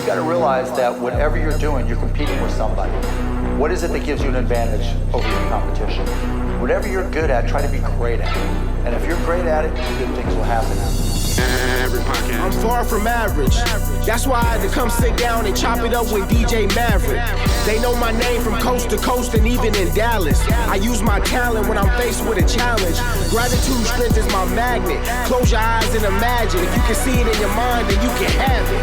you got to realize that whatever you're doing, you're competing with somebody. What is it that gives you an advantage over your competition? Whatever you're good at, try to be great at it. And if you're great at it, good things will happen. Maverick Podcast. I'm far from average. That's why I had to come sit down and chop it up with DJ Maverick. They know my name from coast to coast and even in Dallas. I use my talent when I'm faced with a challenge. Gratitude strength is my magnet. Close your eyes and imagine. If you can see it in your mind, then you can have it.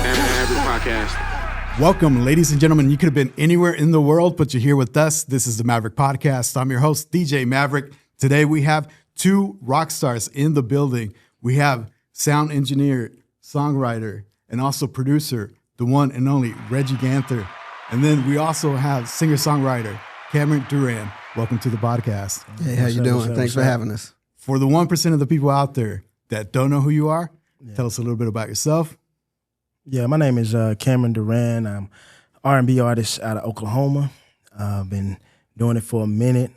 Maverick Podcast. Welcome, ladies and gentlemen. You could have been anywhere in the world, but you're here with us. This is the Maverick Podcast. I'm your host, DJ Maverick. Today we have two rock stars in the building. We have sound engineer, songwriter, and also producer, the one and only Reggie Ganther. And then we also have singer-songwriter, Cameron Durand. Welcome to the podcast. Hey, how you doing? Thanks for having us. For the 1% of the people out there that don't know who you are, tell us a little bit about yourself. Yeah, my name is Cameron Durand. I'm R&B artist out of Oklahoma. I've been doing it for a minute.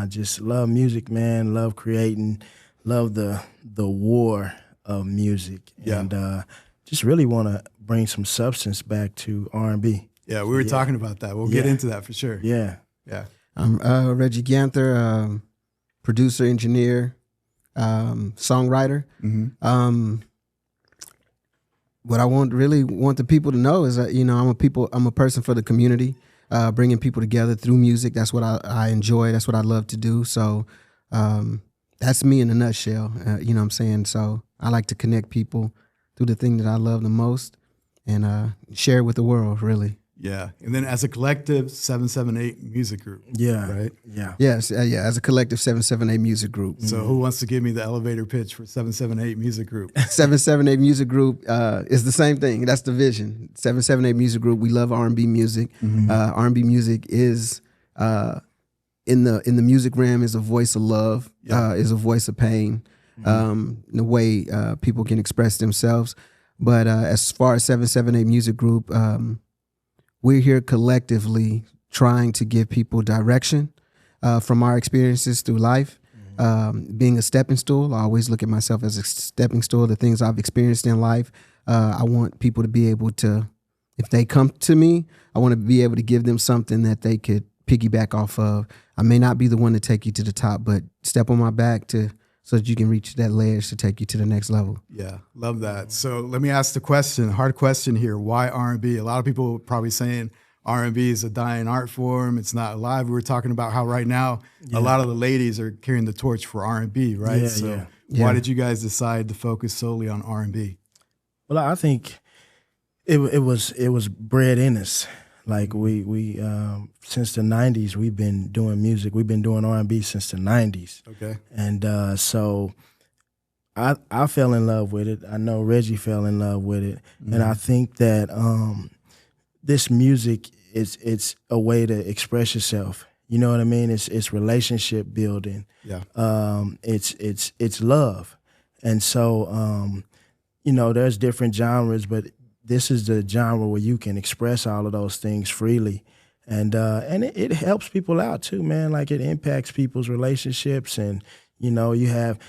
Just love music, man. Love creating. Love the war of music. Yeah. And just really want to bring some substance back to R&B. Yeah, we were talking about that. We'll get into that for sure. Yeah. Yeah. I'm Reggie Ganther, producer, engineer, songwriter. Mm-hmm. What I really want the people to know is that, you know, I'm a person for the community, bringing people together through music. That's what I enjoy. That's what I love to do. So that's me in a nutshell. You know what I'm saying? So I like to connect people through the thing that I love the most and share it with the world, really. Yeah. And then as a collective, 778 music group. Yeah. Right? Yeah. Yes. As a collective 778 music group. So who wants to give me the elevator pitch for 778 music group? 778 music group is the same thing. That's the vision. 778 music group. We love R&B music. Mm-hmm. R&B music is in the music realm is a voice of love. Is a voice of pain. The way people can express themselves. But as far as 778 music group, we're here collectively trying to give people direction from our experiences through life. Being a stepping stool, I always look at myself as a stepping stool. The things I've experienced in life, I want people to be able to, if they come to me, I want to be able to give them something that they could piggyback off of. I may not be the one to take you to the top, but step on my back so that you can reach that ledge to take you to the next level. Yeah, love that. So let me ask the question, hard question here. Why R&B? A lot of people are probably saying R&B is a dying art form. It's not alive. We were talking about how right now a lot of the ladies are carrying the torch for R&B, right? Yeah, Why did you guys decide to focus solely on R&B? Well, I think it was bred in us. Like we since the 90s, we've been doing music. We've been doing R&B since the 90s. Okay. And so I fell in love with it. I know Reggie fell in love with it. Mm-hmm. And I think that this music it's a way to express yourself. You know what I mean? It's relationship building. Yeah. It's love. And so you know, there's different genres, but this is the genre where you can express all of those things freely. And it helps people out too, man. Like it impacts people's relationships, and you know, you have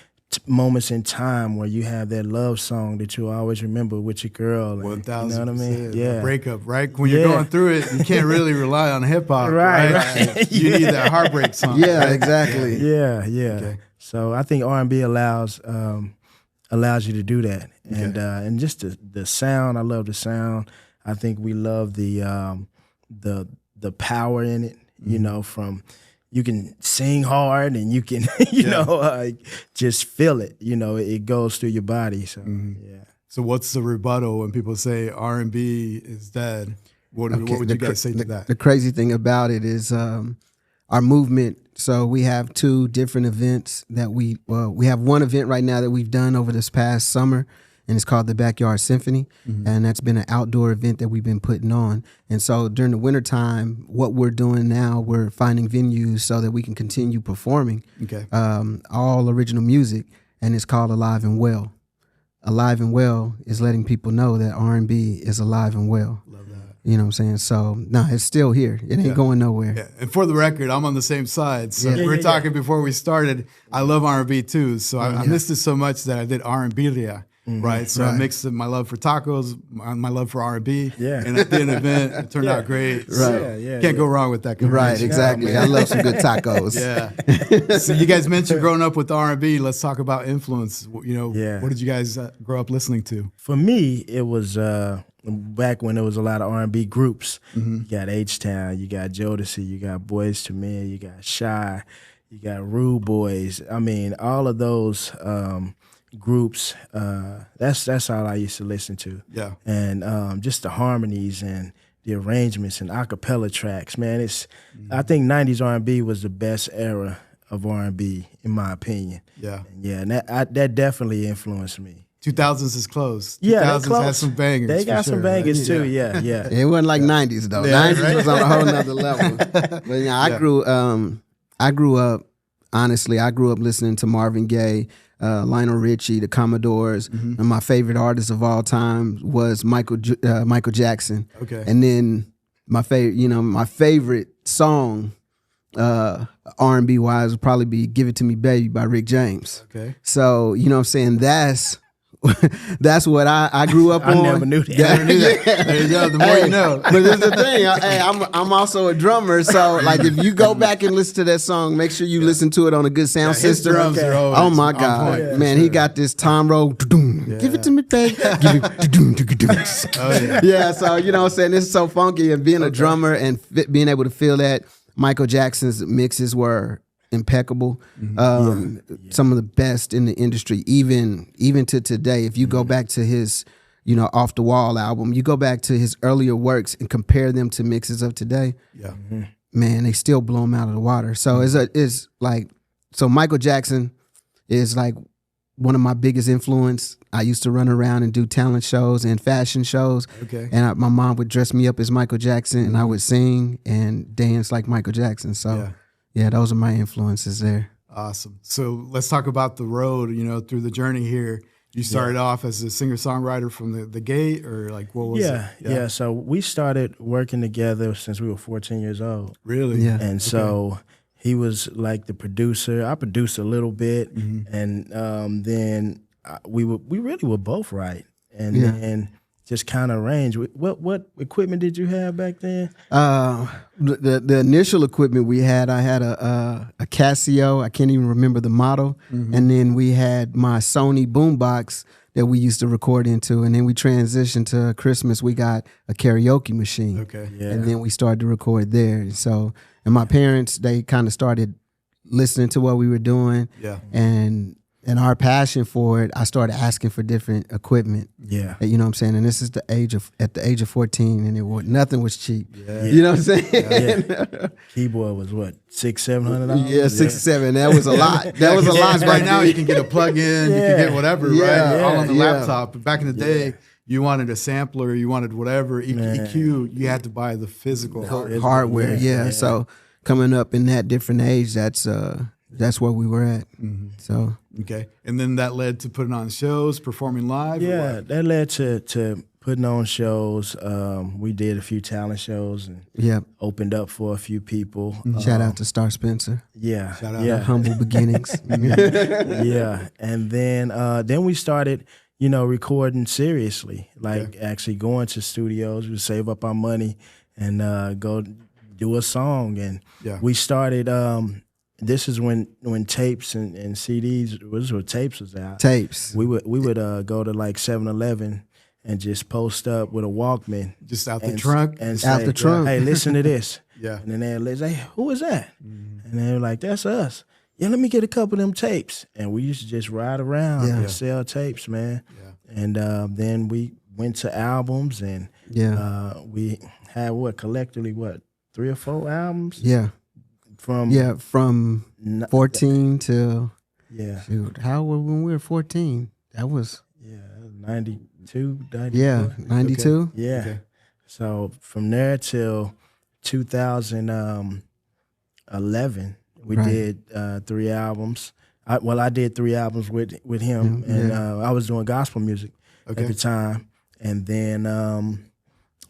moments in time where you have that love song that you always remember with your girl. 1,000%. You know what I mean? Yeah. Breakup, right? When you're going through it, you can't really rely on hip hop, right? You need that heartbreak song. Yeah, exactly. Yeah. Okay. So I think R&B allows you to do that, and just the sound. I love the sound. I think we love the power in it. You know, from you can sing hard and you can know just feel it. You know, it goes through your body. So yeah. So what's the rebuttal when people say R&B is dead? What would you guys say to that? The crazy thing about it is our movement. So we have two different events that we have one event right now that we've done over this past summer, and it's called the Backyard Symphony. Mm-hmm. And that's been an outdoor event that we've been putting on. And so during the wintertime, what we're doing now, we're finding venues so that we can continue performing all original music, and it's called Alive and Well. Alive and Well is letting people know that R&B is alive and well. Love that. You know what I'm saying? So, no, it's still here. It ain't going nowhere. Yeah. And for the record, I'm on the same side. So we were talking before we started. I love R&B too. So I missed it so much that I did R&B right? So I mixed my love for tacos, my love for R&B. Yeah. And at the end of the event, it turned out great. Right. So can't go wrong with that. Right, exactly. I love some good tacos. Yeah. So you guys mentioned growing up with R&B. Let's talk about influence. What did you guys grow up listening to? For me, it was back when there was a lot of R&B groups. You got H-Town, you got Jodeci, you got Boyz II Men, you got Shy, you got Rude Boys. I mean, all of those groups, that's all I used to listen to. Yeah. And just the harmonies and the arrangements and a cappella tracks, man. I think 90s R&B was the best era of R&B, in my opinion. Yeah. And that definitely influenced me. 2000s is close. Yeah, 2000s has some bangers. They got some bangers too. Yeah. Yeah. It wasn't like 90s though. Yeah, 90s was on a whole nother level. But yeah, I grew up, honestly, I grew up listening to Marvin Gaye, Lionel Richie, the Commodores, and my favorite artist of all time was Michael Jackson. Okay. And then my favorite song, R&B wise, would probably be "Give It to Me, Baby" by Rick James. Okay. So you know what I'm saying? That's what I grew up on. I never knew that. There you go. The more you know. But there's the thing. I'm also a drummer, so like if you go back and listen to that song, make sure you listen to it on a good sound His system. drums are always Oh my on God, point. man, he got this Tom Rowe. Give it to me, baby. Give it. Oh, yeah. Yeah, so you know what I'm saying? It's so funky, and being a drummer and being able to feel that. Michael Jackson's mixes were impeccable. Some of the best in the industry, even to today. If you go back to his, Off the Wall album, you go back to his earlier works and compare them to mixes of today. Yeah. Man, they still blow him out of the water. So so Michael Jackson is like one of my biggest influence. I used to run around and do talent shows and fashion shows. Okay. And my mom would dress me up as Michael Jackson, and I would sing and dance like Michael Jackson. So, yeah, those are my influences there. Awesome. So let's talk about the road, through the journey here. You started off as a singer-songwriter from the gate, or like what was it? Yeah. So we started working together since we were 14 years old. Really? Yeah. And so he was like the producer. I produced a little bit, and then we really were both right, and then just kind of arranged. What equipment did you have back then? The initial equipment we had, I had a Casio. I can't even remember the model, and then we had my Sony boombox that we used to record into, and then we transitioned to Christmas. We got a karaoke machine, Okay. Yeah. and then we started to record there. So, and my parents, they kind of started listening to what we were doing, Yeah. and our passion for it, I started asking for different equipment. Yeah. You know what I'm saying? And this is at the age of 14, and nothing was cheap. Yeah. You know what I'm saying? Yeah. Keyboard was what, $600-$700? Yeah, 6 or 7. That was a lot. That was a lot. Right now, you can get a plug-in, you can get whatever, Yeah. right? All on the Yeah. laptop. But back in the day, you wanted a sampler, you wanted whatever, EQ, you had to buy the physical Hardware, yeah. So coming up in that different age, that's where we were at. So Okay. And then that led to putting on shows, performing live? or Yeah, what? that led to putting on shows. We did a few talent shows and yeah. opened up for a few people. Shout out to Star Spencer. Yeah, Shout out. yeah, Humble beginnings. yeah. And then we started, recording seriously, like actually going to studios. We would save up our money and go do a song. And we started. This is when tapes and CDs. This is when tapes was out. Tapes. We would go to like 7-Eleven and just post up with a Walkman. Just out the trunk? And Out say, the trunk. Hey, listen to this. Yeah. And then they'd say, who is that? And they were like, that's us. Yeah, let me get a couple of them tapes. And we used to just ride around and sell tapes, man. Yeah. And then we went to albums, and we had collectively 3 or 4 albums? Yeah. From 14 till shoot, how were when we were 14? That was 92, 94. Yeah, 92. Okay. Yeah. Okay. So from there till 2011, we did 3 albums. I did 3 albums with him, and I was doing gospel music at the time. And then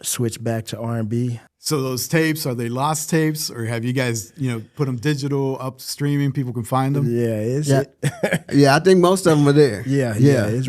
switched back to R&B. So those tapes, are they lost tapes, or have you guys, put them digital, up streaming, people can find them? Yeah, Yeah, I think most of them are there. Yeah.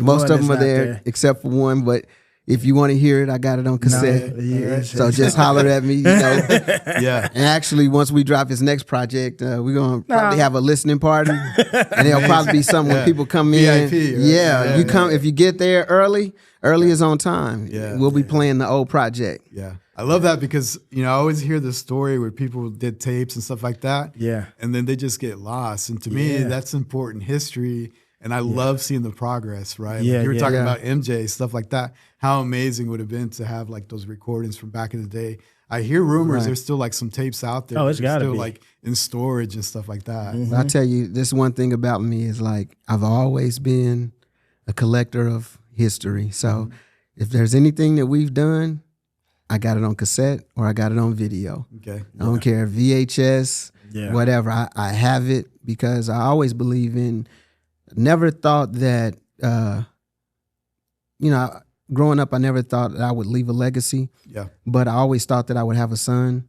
Most of them are there, except for one. But if you want to hear it, I got it on cassette. So just holler at me. Yeah. And actually, once we drop his next project, we're gonna probably have a listening party, and there'll probably be something when people come in. VIP, right? Yeah, you come if you get there early. Early is on time. Yeah. We'll be playing the old project. Yeah. I love that because, I always hear this story where people did tapes and stuff like that. Yeah. And then they just get lost. And to me, that's important history. And I love seeing the progress, right? Yeah, Like you were talking yeah. about MJ, stuff like that. How amazing would it have been to have like those recordings from back in the day. I hear rumors there's still like some tapes out there. Oh, it's that are gotta still be. like in storage and stuff like that. I tell you, this one thing about me is like I've always been a collector of history. So if there's anything that we've done, I got it on cassette or I got it on video. Okay. I don't care, VHS, Yeah. whatever. I have it because I always believe in. Never thought that, growing up, I never thought that I would leave a legacy. Yeah. But I always thought that I would have a son.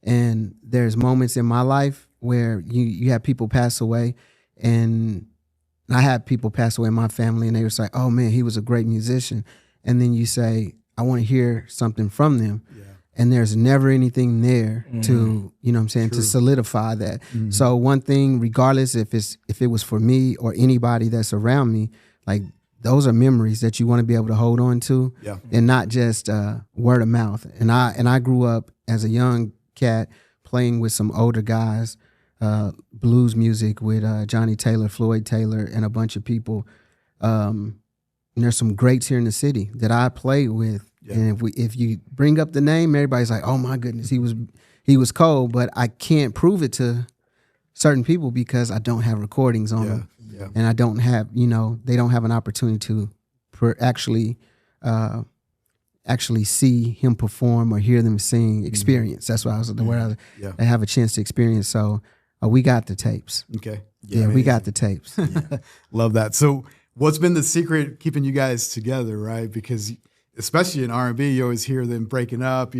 And there's moments in my life where you have people pass away, and I had people pass away in my family, and they were like, "Oh man, he was a great musician." And then you say, "I want to hear something from them." Yeah. And there's never anything there to, to solidify that. So one thing, regardless if it was for me or anybody that's around me, like those are memories that you want to be able to hold on to, and not just word of mouth. And I grew up as a young cat playing with some older guys, blues music with Johnny Taylor, Floyd Taylor, and a bunch of people. And there's some greats here in the city that I played with. Yeah. And if you bring up the name, everybody's like, "Oh my goodness, he was cold." But I can't prove it to certain people because I don't have recordings on them, and I don't have they don't have an opportunity to actually see him perform or hear them sing. Experience. That's what I was the word. I have a chance to experience. So we got the tapes. Okay. Yeah, we got the tapes. Love that. So what's been the secret keeping you guys together, right? Because especially in R&B, you always hear them breaking up,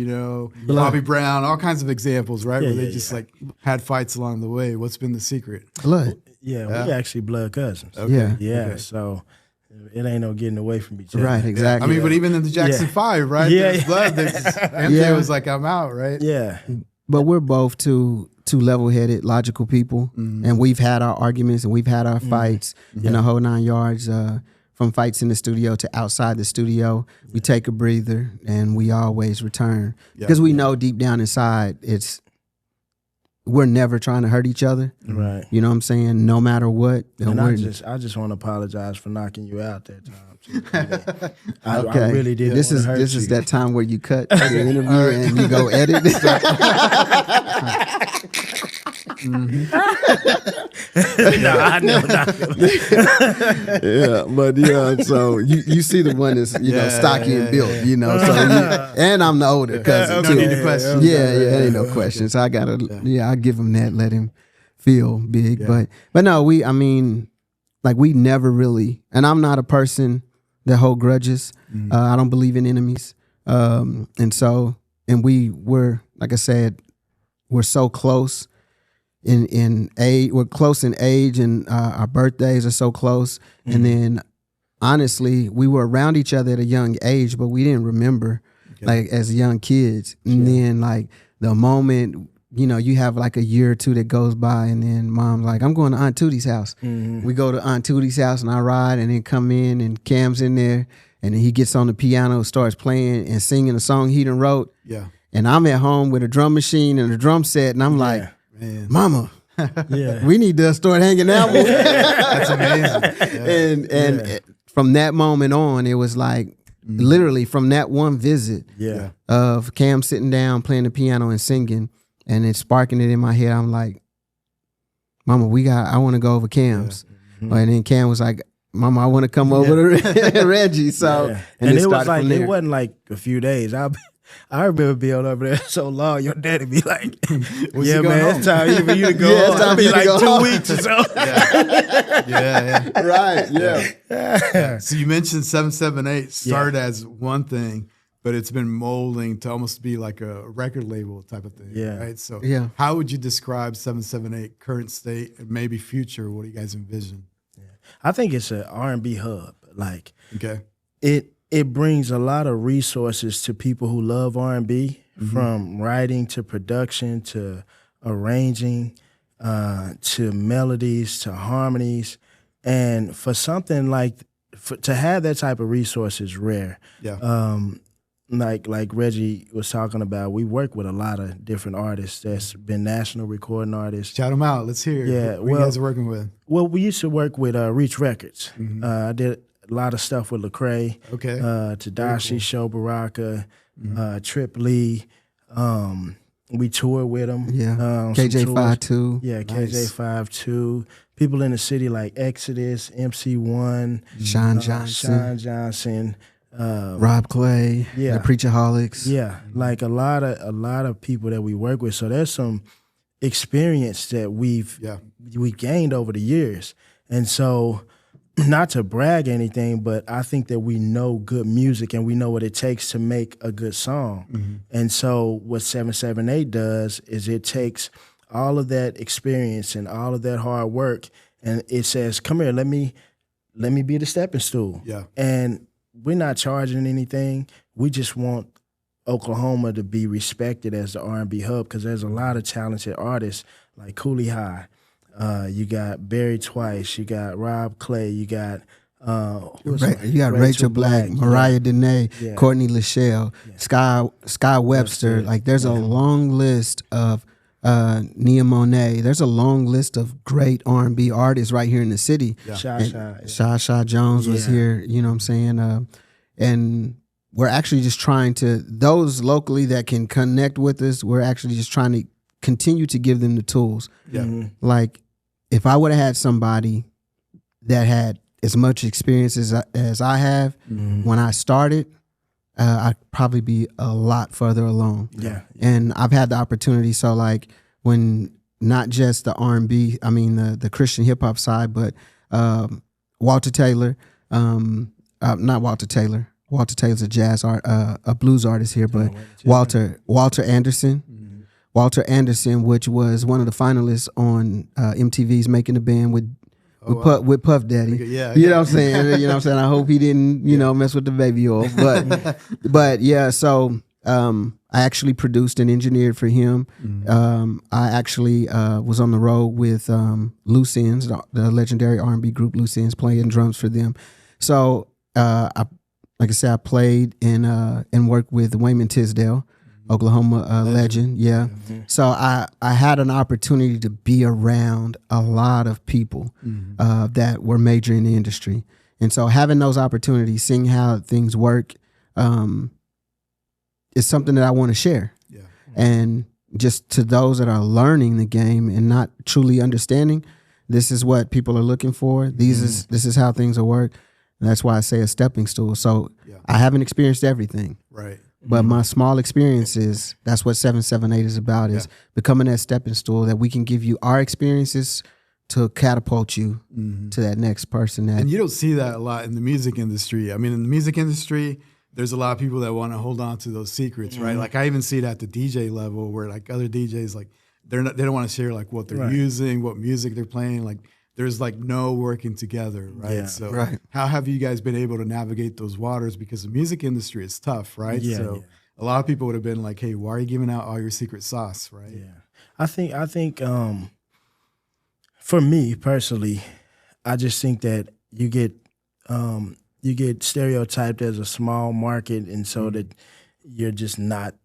Bobby Brown, all kinds of examples, right? Where they just like had fights along the way. What's been the secret? Blood. Yeah, we actually blood cousins. Okay. Yeah. Okay. So it ain't no getting away from each other. Right, exactly. I mean, but even in the Jackson 5, right? Yeah. There's blood. MJ was like, "I'm out," right? Yeah. But we're both two level-headed, logical people, and we've had our arguments and we've had our fights in the whole 9 yards. From fights in the studio to outside the studio, we take a breather and we always return because we know deep down inside we're never trying to hurt each other. Right. You know what I'm saying? No matter what. And I just want to apologize for knocking you out that time too. I Okay. really didn't. This wanna hurt is you. that time where you cut the interview and you go edit. No, I never knocked you. But so you see the one that's stocky and built, so and I'm the older cousin No too. need to question. Ain't no questions. I gotta I give him that, let him feel big. But no, we never really, and I'm not a person that hold grudges. I don't believe in enemies. And we were, like I said, we're so close in age. We're close in age, and our birthdays are so close. And then, honestly, we were around each other at a young age, but we didn't remember, like as young kids. And then, like the moment, you have like a year or two that goes by, and then Mom's like, "I'm going to Aunt Tootie's house." We go to Aunt Tootie's house, and I ride, and then come in, and Cam's in there, and then he gets on the piano, starts playing and singing a song he done wrote. Yeah. And I'm at home with a drum machine and a drum set, and I'm like, Man. "Mama, we need to start hanging out more." That's amazing. And from that moment on, it was like literally from that one visit of Cam sitting down, playing the piano and singing, and it's sparking it in my head. I'm like, "Mama, I want to go over Cam's." And then Cam was like, "Mama, I want to come over to Reggie." So and it was like it wasn't like a few days. I remember being over there so long. Your daddy be like, "Yeah, man, it's time for you to go." It's time I'd be for you to like go 2 home. weeks or so. Right, So you mentioned 778 started as one thing, but it's been molding to almost be like a record label type of thing. Yeah. Right. So Yeah. how would you describe 778 current state and maybe future? What do you guys envision? I think it's an R&B hub. Like Okay. it brings a lot of resources to people who love R&B, from writing to production to arranging to melodies to harmonies. And for something to have that type of resource is rare. Yeah. Like Reggie was talking about, we work with a lot of different artists that's been national recording artists. Shout them out. Let's hear. Yeah, Who you guys are working with? Well, we used to work with Reach Records. I did a lot of stuff with Lecrae, Okay. Tadashi, Sho Baraka, Trip Lee. We toured with them. Yeah. some KJ5 tours. too. Yeah, Nice. KJ5 too. People in the city like Exodus, MC1, Sean Johnson, Sean Johnson. Rob Clay, Yeah. the Preachaholics. Yeah, like a lot of people that we work with. So there's some experience that we gained over the years. And so, not to brag or anything, but I think that we know good music and we know what it takes to make a good song. And so what 778 does is it takes all of that experience and all of that hard work and it says, come here, let me be the stepping stool. Yeah. And we're not charging anything. We just want Oklahoma to be respected as the R&B hub because there's a lot of talented artists like Cooley High. You got Barry Twice. You got Rob Clay. You got Rachel Black, Mariah Dene, Yeah. Courtney Lachelle, Sky Webster. Like there's a long list of Nia Monet. There's a long list of great R&B artists right here in the city. Sha Jones was Yeah. here. You know what I'm saying? And we're actually just trying to, those locally that can connect with us, we're actually just trying to continue to give them the tools. Yeah. Like if I would have had somebody that had as much experience as I have when I started, I'd probably be a lot further along. Yeah. And I've had the opportunity. So like when not just the R&B, I mean the Christian hip hop side, but Walter Taylor, not Walter Taylor. Walter Taylor's a jazz art, a blues artist here, but Walter Anderson. Walter Anderson, which was one of the finalists on MTV's Making the Band with Puff Daddy. Yeah, You know what I'm saying? You know what I'm saying? I hope he didn't, you know, mess with the baby oil. But yeah, so I actually produced and engineered for him. I actually was on the road with Loose Ends, the legendary R&B group Loose Ends, playing drums for them. So like I said, I played and worked with Wayman Tisdale, Oklahoma legend. Yeah. So I had an opportunity to be around a lot of people that were major in the industry. And so having those opportunities, seeing how things work, is something that I want to share. Yeah. And just to those that are learning the game and not truly understanding, this is what people are looking for. This is how things will work. And that's why I say a stepping stool. So I haven't experienced everything. Right. But my small experiences, that's what 778 is about, is becoming that stepping stool that we can give you our experiences to catapult you to that next person. And you don't see that a lot in the music industry. I mean, in the music industry, there's a lot of people that want to hold on to those secrets, right? Like I even see it at the DJ level where like other DJs, like they don't want to share like what they're using, what music they're playing. Like there's like no working together, right? Yeah. So how have you guys been able to navigate those waters? Because the music industry is tough, right? Yeah, So a lot of people would have been like, hey, why are you giving out all your secret sauce, right? Yeah. I think for me personally, I just think that you get stereotyped as a small market, and so that you're just not,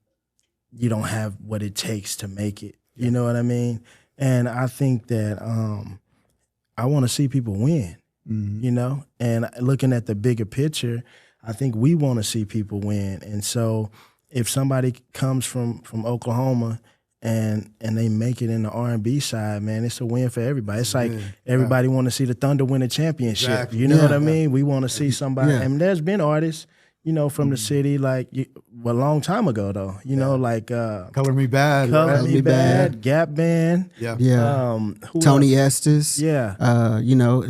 you don't have what it takes to make it. You know what I mean? And I think that I want to see people win, you know? And looking at the bigger picture, I think we want to see people win. And so if somebody comes from Oklahoma and they make it in the R&B side, man, it's a win for everybody. It's like everybody want to see the Thunder win a championship. Exactly. You know what I mean? We want to see somebody. And there's been artists, from the city, like a long time ago though. Like Color Me Bad. Color Me Bad, Gap Band. Yeah. Yeah. Who Tony else? Estes. Yeah.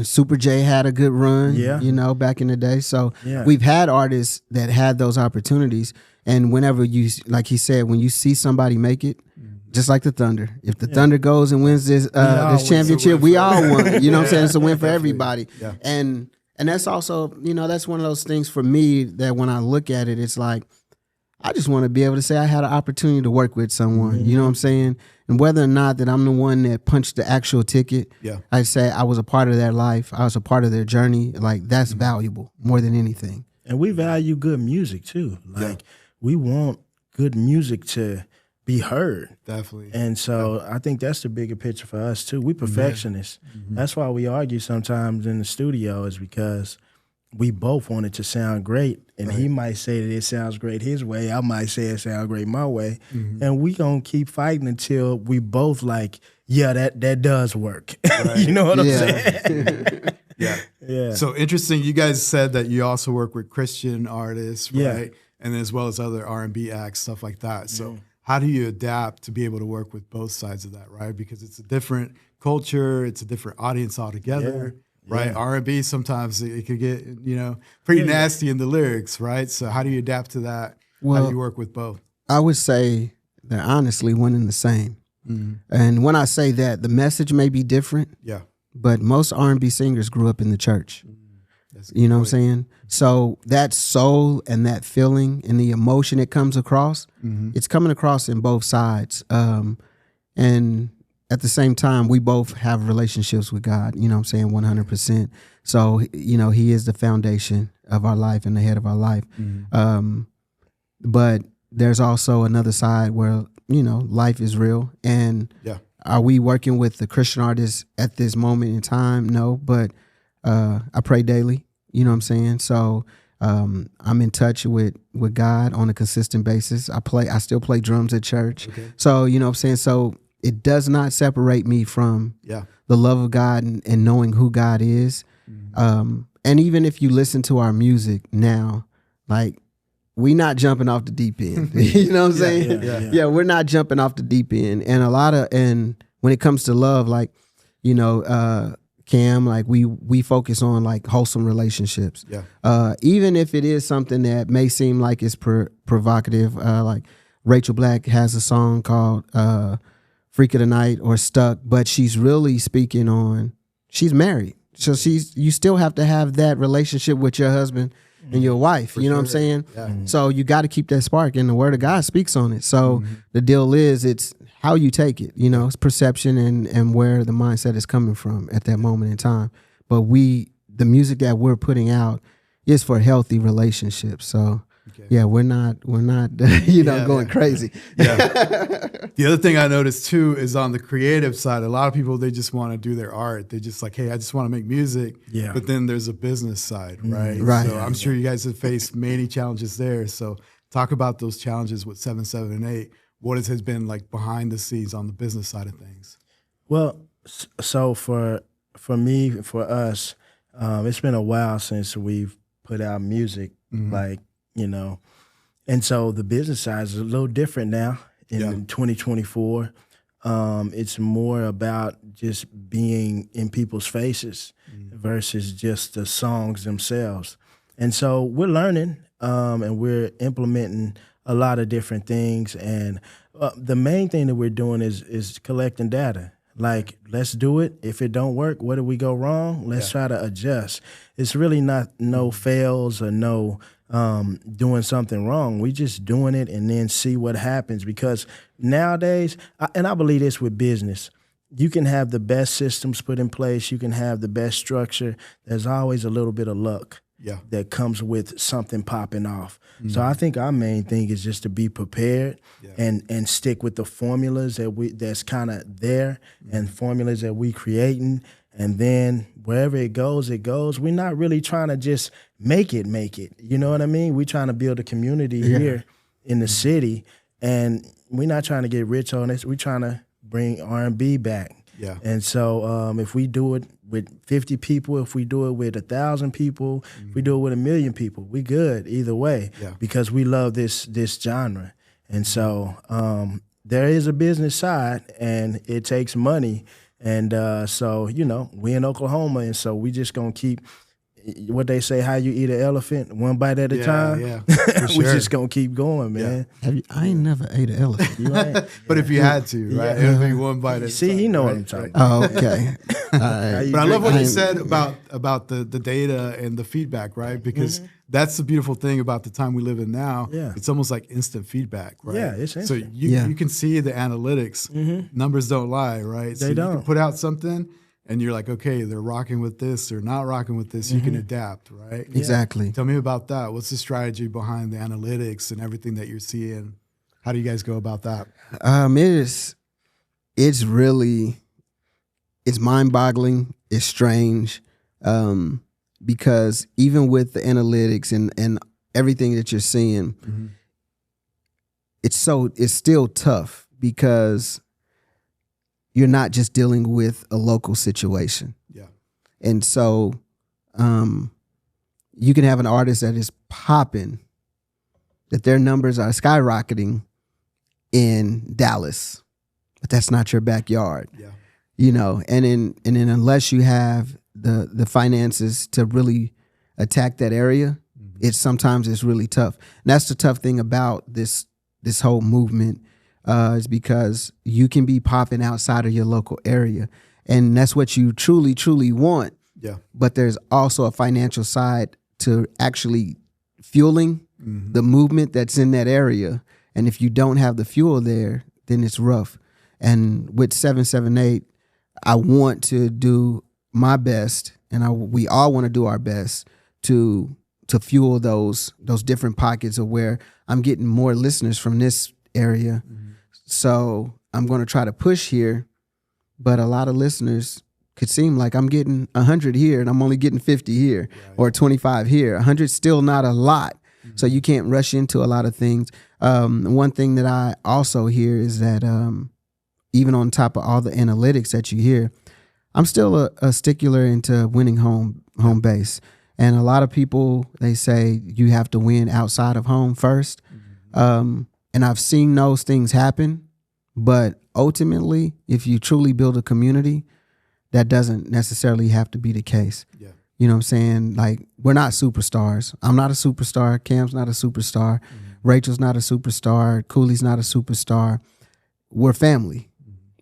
Super J had a good run. Yeah. Back in the day. So Yeah. we've had artists that had those opportunities. And whenever you, like he said, when you see somebody make it, just like the Thunder, if the Thunder goes and wins this championship, we all won. You know what I'm saying? It's a win for everybody. Yeah. And that's also, that's one of those things for me that when I look at it, it's like, I just want to be able to say I had an opportunity to work with someone. You know what I'm saying? And whether or not that I'm the one that punched the actual ticket, I say I was a part of their life. I was a part of their journey. Like, that's valuable more than anything. And we value good music too. Like, we want good music to be heard. Definitely. And so I think that's the bigger picture for us too. We perfectionists. That's why we argue sometimes in the studio, is because we both want it to sound great. And he might say that it sounds great his way. I might say it sounds great my way. And we gonna keep fighting until we both like, that does work. You know what I'm saying? Yeah. So interesting. You guys said that you also work with Christian artists, right? Yeah. And as well as other R&B acts, stuff like that. So how do you adapt to be able to work with both sides of that, right? Because it's a different culture, it's a different audience altogether, right? Yeah. R&B, sometimes it could get, pretty nasty in the lyrics, right? So how do you adapt to that? How do you work with both? I would say they're honestly one and the same. And when I say that, the message may be different, but most R&B singers grew up in the church. You know what I'm saying? So that soul and that feeling and the emotion it comes across, it's coming across in both sides. And at the same time, we both have relationships with God, you know what I'm saying, 100%. So, he is the foundation of our life and the head of our life. But there's also another side where, life is real. And are we working with the Christian artists at this moment in time? No, but I pray daily. You know what I'm saying? So I'm in touch with God on a consistent basis. I still play drums at church. So, you know what I'm saying? So it does not separate me from the love of God and knowing who God is. And even if you listen to our music now, like, we not jumping off the deep end. You know what I'm saying? Yeah, we're not jumping off the deep end. And when it comes to love, like, Cam, like we focus on like wholesome relationships. Even if it is something that may seem like it's provocative, like Rachel Black has a song called Freak of the Night or Stuck, but she's really speaking on, she's married. So you still have to have that relationship with your husband and your wife, you know what I'm saying? So you got to keep that spark, and the word of God speaks on it. So the deal is, it's how you take it, it's perception and where the mindset is coming from at that moment in time. But the music that we're putting out is for healthy relationships. So we're not going crazy. The other thing I noticed too is on the creative side, a lot of people, they just want to do their art. They just like, hey, I just want to make music. But then there's a business side, right? Right. So I'm sure you guys have faced many challenges there. So talk about those challenges with 7, 7, and 8. What has been like behind the scenes on the business side of things? Well, so for me, for us, it's been a while since we've put out music, and so the business side is a little different now in 2024. It's more about just being in people's faces versus just the songs themselves. And so we're learning and we're implementing a lot of different things. And the main thing that we're doing is collecting data. Like, let's do it. If it don't work, where do we go wrong? Let's try to adjust. It's really not no fails or no doing something wrong. We just doing it and then see what happens. Because nowadays, and I believe this with business, you can have the best systems put in place. You can have the best structure. There's always a little bit of luck that comes with something popping off. So I think our main thing is just to be prepared and stick with the formulas that's kind of there and formulas that we creating. And then wherever it goes, it goes. We're not really trying to just make it. You know what I mean? We're trying to build a community here in the city, and we're not trying to get rich on this. We're trying to bring R&B back. Yeah. And so if we do it with 50 people, if we do it with 1,000 people, if we do it with 1 million people, we good either way because we love this genre. And so there is a business side, and it takes money. And so, we in Oklahoma, and so we just going to keep what they say, how you eat an elephant, one bite at a time. Yeah, for sure. We're just going to keep going, man. I ain't never ate an elephant. You ain't? But if you had to, right? It would be one bite at a See, time, he know right? what I'm talking about. Oh, okay. All right. But I love what you said about the data and the feedback, right? Because that's the beautiful thing about the time we live in now. Yeah. It's almost like instant feedback, right? Yeah, it's instant. So you can see the analytics. Numbers don't lie, right? So They don't. You can put out something and you're like, okay, they're rocking with this, they're not rocking with this. You can adapt, right? Exactly. Tell me about that. What's the strategy behind the analytics and everything that you're seeing? How do you guys go about that? It's mind-boggling. It's strange. Because even with the analytics and everything that you're seeing, it's still tough because you're not just dealing with a local situation. Yeah. And so you can have an artist that is popping, that their numbers are skyrocketing in Dallas, but that's not your backyard. Yeah. And then unless you have the finances to really attack that area, sometimes it's really tough. And that's the tough thing about this whole movement is because you can be popping outside of your local area, and that's what you truly, truly want. Yeah. But there's also a financial side to actually fueling the movement that's in that area. And if you don't have the fuel there, then it's rough. And with 778, I want to do my best, and we all want to do our best to fuel those different pockets of where I'm getting more listeners from this area. So I'm going to try to push here, but a lot of listeners could seem like I'm getting 100 here and I'm only getting 50 here, or 25 here. 100 still not a lot. So you can't rush into a lot of things. One thing that I also hear is that even on top of all the analytics that you hear, I'm still a stickler into winning home base. And a lot of people, they say you have to win outside of home first. And I've seen those things happen. But ultimately, if you truly build a community, that doesn't necessarily have to be the case. Yeah. You know what I'm saying? Like, we're not superstars. I'm not a superstar. Cam's not a superstar. Rachel's not a superstar. Cooley's not a superstar. We're family.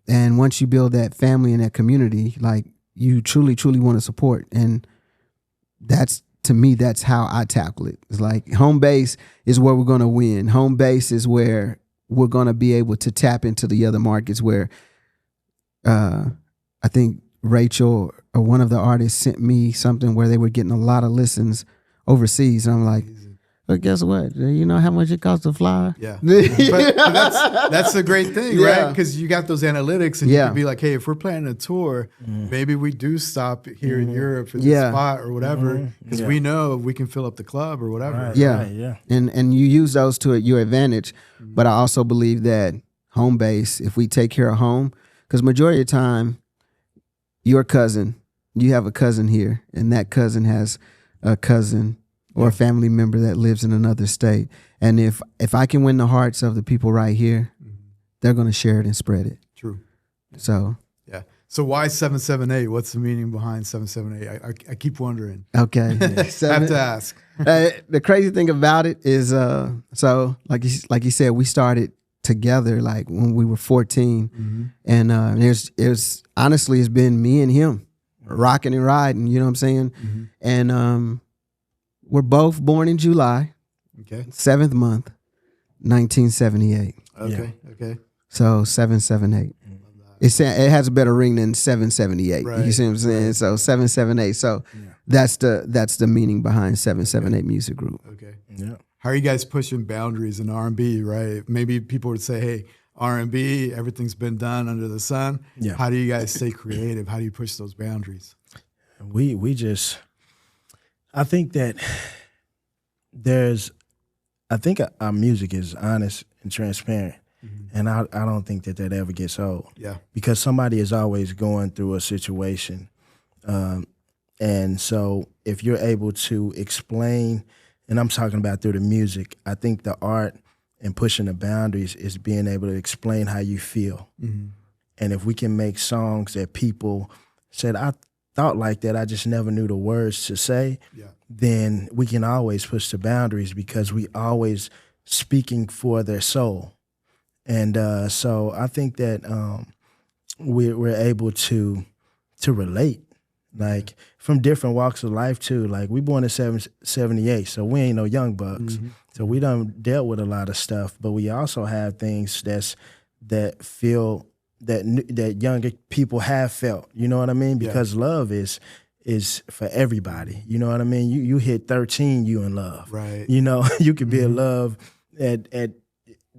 And once you build that family and that community, like, you truly, truly want to support. And that's, to me, that's how I tackle it. It's like, home base is where we're going to win. Home base is where we're going to be able to tap into the other markets where I think Rachel or one of the artists sent me something where they were getting a lot of listens overseas. And I'm like, but guess what? You know how much it costs to fly? Yeah. but that's the great thing, right? Because you got those analytics and you can be like, hey, if we're planning a tour, maybe we do stop here in Europe for this spot or whatever, because we know we can fill up the club or whatever. Right, Yeah. right, yeah. And you use those to your advantage. But I also believe that home base, if we take care of home, because majority of the time, your cousin, you have a cousin here, and that cousin has a cousin or a family member that lives in another state. And if I can win the hearts of the people right here, they're going to share it and spread it. True. So. Yeah. So why 778? What's the meaning behind 778? I keep wondering. Okay. I have to ask. The crazy thing about it is, so like you said, we started together like when we were 14, and it's honestly, it's been me and him rocking and riding. You know what I'm saying? And we're both born in July, 7th month, 1978. Okay. Okay. So 778. It has a better ring than 778. Right. You see what I'm saying? So 778. So that's the meaning behind 778 Music Group. Okay. Yeah. How are you guys pushing boundaries in R&B, right? Maybe people would say, hey, R&B, everything's been done under the sun. Yeah. How do you guys stay creative? How do you push those boundaries? We just, I think that I think our music is honest and transparent. And I don't think that ever gets old. Yeah. Because somebody is always going through a situation. And so if you're able to explain, and I'm talking about through the music, I think the art and pushing the boundaries is being able to explain how you feel. And if we can make songs that people said, I thought like that, I just never knew the words to say, then we can always push the boundaries because we always speaking for their soul. And so I think that we're able to relate, like from different walks of life too. Like we born in 78, so we ain't no young bucks. So we done dealt with a lot of stuff, but we also have things that feel that younger people have felt. You know what I mean? Because love is for everybody. You know what I mean? You hit 13, you in love. Right. You know, you could be in love at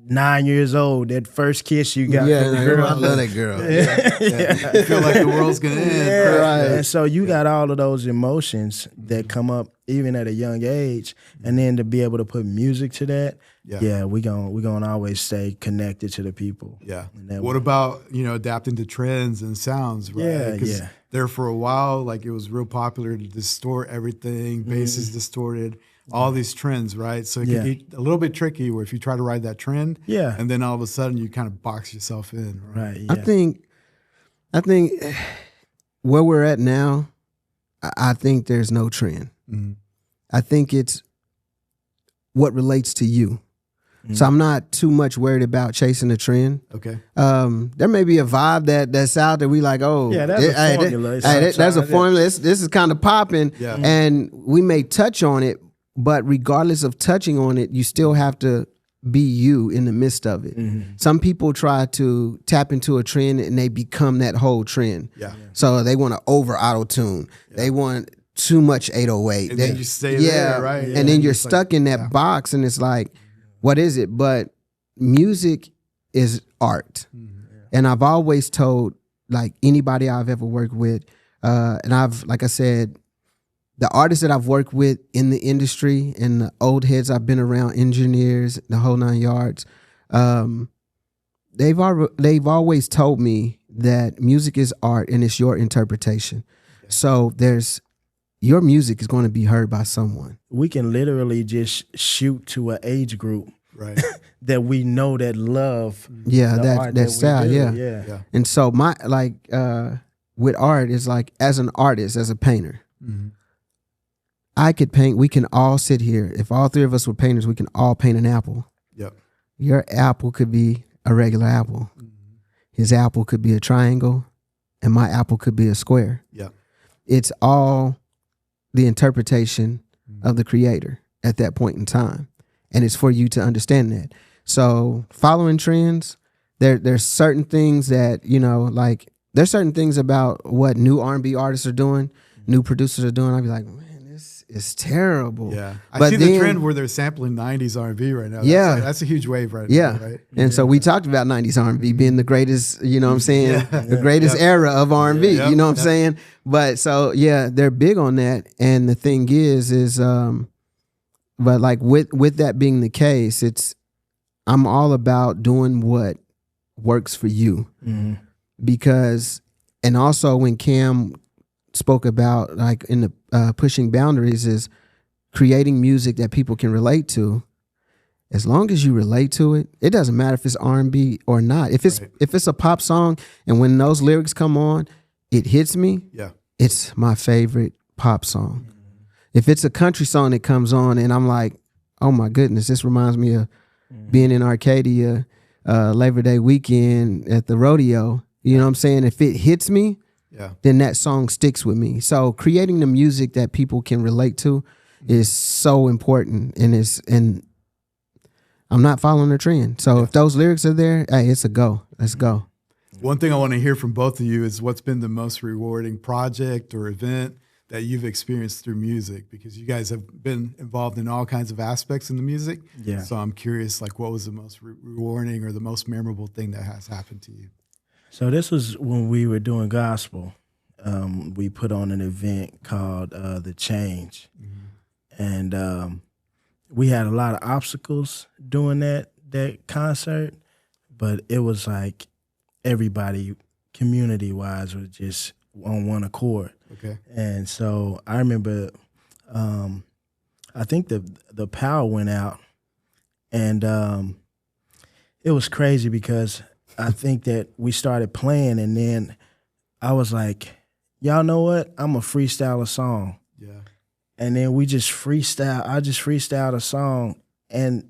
9 years old, that first kiss you got from the girl. I love that girl. You feel like the world's gonna end. Right. And so you got all of those emotions that come up even at a young age, and then to be able to put music to that, we gonna always stay connected to the people. Yeah. What about, adapting to trends and sounds, right? Yeah, Because there for a while, like it was real popular to distort everything, bass is distorted, all these trends, right? So it can be a little bit tricky where if you try to ride that trend, and then all of a sudden you kind of box yourself in, right? Right. I think where we're at now, I think there's no trend. I think it's what relates to you. So I'm not too much worried about chasing a trend. Okay. There may be a vibe that's out there. We like, that's a formula. That's a formula. This is kind of popping, Yeah. and we may touch on it, but regardless of touching on it, you still have to be you in the midst of it. Some people try to tap into a trend and they become that whole trend. Yeah. So they want to over auto tune. They want too much 808. And then you stay there, right? And then you're stuck in that box, and it's like, what is it? But music is art. And I've always told, like, anybody I've ever worked with, and I've, like I said, the artists that I've worked with in the industry and the old heads I've been around, engineers, the whole 9 yards, they've always told me that music is art and it's your interpretation. So your music is going to be heard by someone. We can literally just shoot to an age group, Right. that we know that love. Yeah, the art that we style. do. Yeah. And so with art, it's like, as an artist, as a painter, I could paint. We can all sit here. If all three of us were painters, we can all paint an apple. Yep. Your apple could be a regular apple. His apple could be a triangle, and my apple could be a square. Yep. It's all the interpretation of the creator at that point in time. And it's for you to understand that. So following trends, there's certain things that, like, there's certain things about what new R&B artists are doing, new producers are doing. I'd be like, man, this is terrible. Yeah. I But see then, the trend where they're sampling 90s R&B right now. That's a huge wave right yeah. now, right? And so we talked about 90s R&B being the greatest, you know what I'm saying? The greatest era of R&B, you know what I'm saying? But so, they're big on that. And the thing is, but like with that being the case, I'm all about doing what works for you. Because, and also when Cam spoke about, like, in the pushing boundaries, is creating music that people can relate to. As long as you relate to it, it doesn't matter if it's R&B or not. If it's a pop song, and when those lyrics come on, it hits me. Yeah. It's my favorite pop song. If it's a country song that comes on and I'm like, oh my goodness, this reminds me of being in Arcadia Labor Day weekend at the rodeo. You know what I'm saying? If it hits me, then that song sticks with me. So creating the music that people can relate to is so important. And I'm not following the trend. So if those lyrics are there, hey, it's a go. Let's go. One thing I want to hear from both of you is what's been the most rewarding project or event that you've experienced through music, because you guys have been involved in all kinds of aspects in the music. Yeah. So I'm curious, like, what was the most rewarding or the most memorable thing that has happened to you? So this was when we were doing gospel. We put on an event called The Change. And we had a lot of obstacles doing that concert, but it was like everybody, community-wise, was just on one accord. Okay. And so I remember, I think the power went out, and it was crazy because I think that we started playing, and then I was like, y'all know what? I'm a freestyle a song. Yeah. And then we just freestyle. I just freestyled a song, and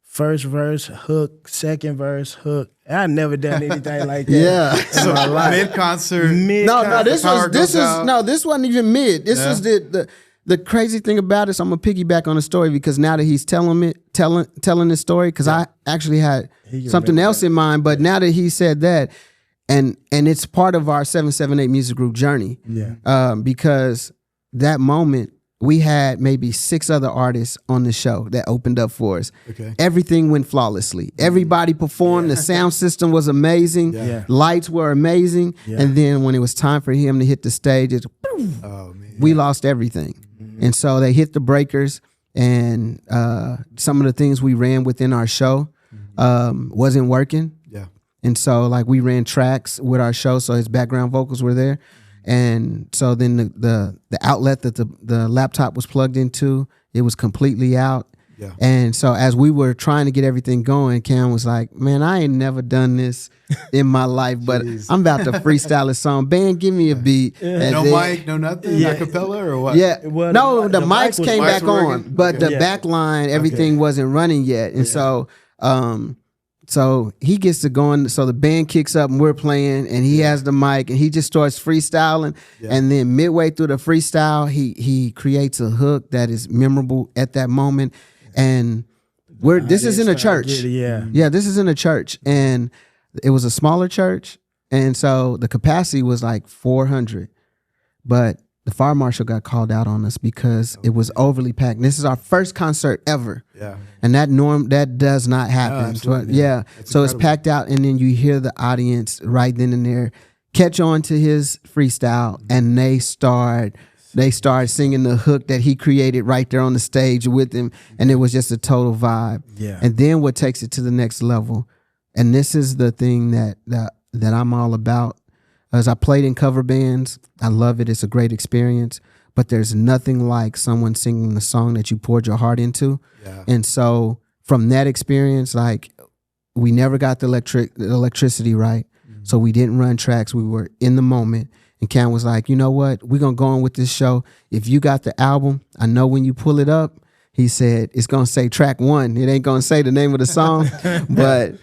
first verse, hook, second verse, hook. I never done anything like that. Yeah. in my life. Mid-concert. No, this power goes out. this wasn't even mid. This was the crazy thing about it. So I'm gonna piggyback on the story because now that he's telling this story, because I actually had something else in mind, but now that he said that, and it's part of our 778 music group journey. Yeah. Because that moment we had maybe 6 other artists on the show that opened up for us. Okay. Everything went flawlessly. Everybody performed. The sound system was amazing. Yeah. Lights were amazing. Yeah. And then when it was time for him to hit the stage, Oh man. we lost everything. And so they hit the breakers, and some of the things we ran within our show wasn't working. Yeah. And so like we ran tracks with our show, so his background vocals were there. And so then the outlet that the laptop was plugged into, it was completely out. Yeah. And so as we were trying to get everything going, Cam was like, man, I ain't never done this in my life, but I'm about to freestyle a song. Band, give me a beat. And No then- mic, no nothing, Yeah. acapella or what? yeah. Well, No, the the mics mic was- came mics back were on, working? but Okay. the back line, everything wasn't running yet. And so he gets to going, so the band kicks up and we're playing, and he has the mic and he just starts freestyling. Yeah. And then midway through the freestyle, he creates a hook that is memorable at that moment. And this is in a church. Yeah. This is in a church, and it was a smaller church, and so the capacity was like 400, but the fire marshal got called out on us because it was overly packed. And this is our first concert ever, Yeah. and that does not happen. absolutely. Yeah, That's so it's incredible. packed out, and then you hear the audience right then and there catch on to his freestyle, and they start singing the hook that he created right there on the stage with him, and it was just a total vibe. Yeah. And then what takes it to the next level, and this is the thing that I'm all about. As I played in cover bands, I love it. It's a great experience, but there's nothing like someone singing the song that you poured your heart into. Yeah. And so from that experience, like we never got the electricity right. So we didn't run tracks. We were in the moment. And Cam was like, you know what? We're going to go on with this show. If you got the album, I know when you pull it up, he said, it's going to say track 1. It ain't going to say the name of the song. But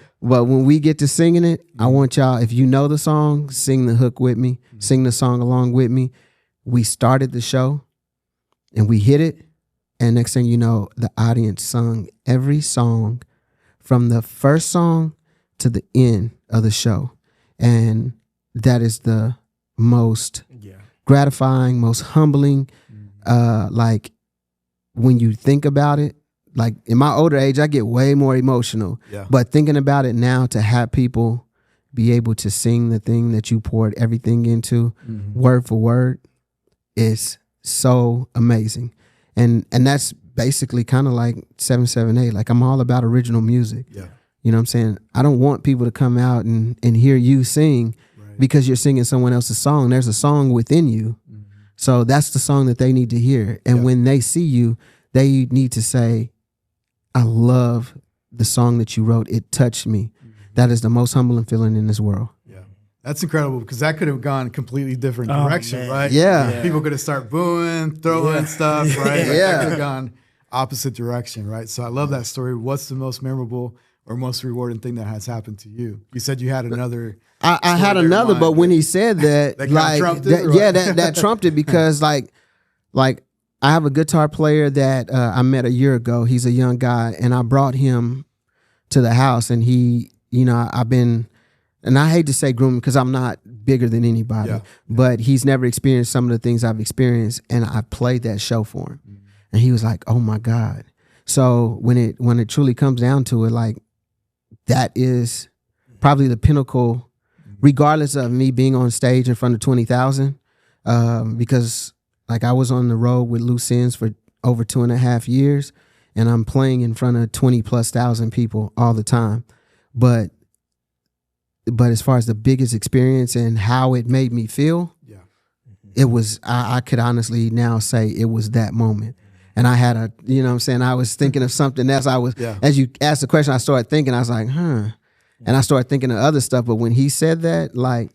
when we get to singing it, I want y'all, if you know the song, sing the hook with me, sing the song along with me. We started the show and we hit it. And next thing you know, the audience sung every song from the first song to the end of the show. And that is the most gratifying, most humbling. Like when you think about it, like in my older age, I get way more emotional. Yeah. But thinking about it now, to have people be able to sing the thing that you poured everything into, word for word, is so amazing. And that's basically kind of like 778. Like I'm all about original music. Yeah. You know what I'm saying? I don't want people to come out and hear you sing because you're singing someone else's song. There's a song within you. So that's the song that they need to hear. And when they see you, they need to say, I love the song that you wrote. It touched me. That is the most humbling feeling in this world. Yeah. That's incredible because that could have gone a completely different direction, man. right? Yeah. People could have started booing, throwing stuff, right? Like, Yeah. that could have gone opposite direction, right? So I love that story. What's the most memorable or most rewarding thing that has happened to you? You said you had another. I had story another, there in but mind. when he said that, That kinda like, trumped it, or yeah, what? that trumped it because like I have a guitar player that I met a year ago. He's a young guy, and I brought him to the house, and he, you know, and I hate to say grooming because I'm not bigger than anybody, Yeah. but he's never experienced some of the things I've experienced, and I played that show for him, and he was like, "Oh my God!" So when it truly comes down to it, like that is probably the pinnacle, regardless of me being on stage in front of 20,000, because like I was on the road with Loose Ends for over 2.5 years, and I'm playing in front of 20,000+ people all the time. But but as far as the biggest experience and how it made me feel, it was, I could honestly now say it was that moment. And I had you know what I'm saying, I was thinking of something else. As you asked the question, I started thinking, I was like, And I started thinking of other stuff. But when he said that, like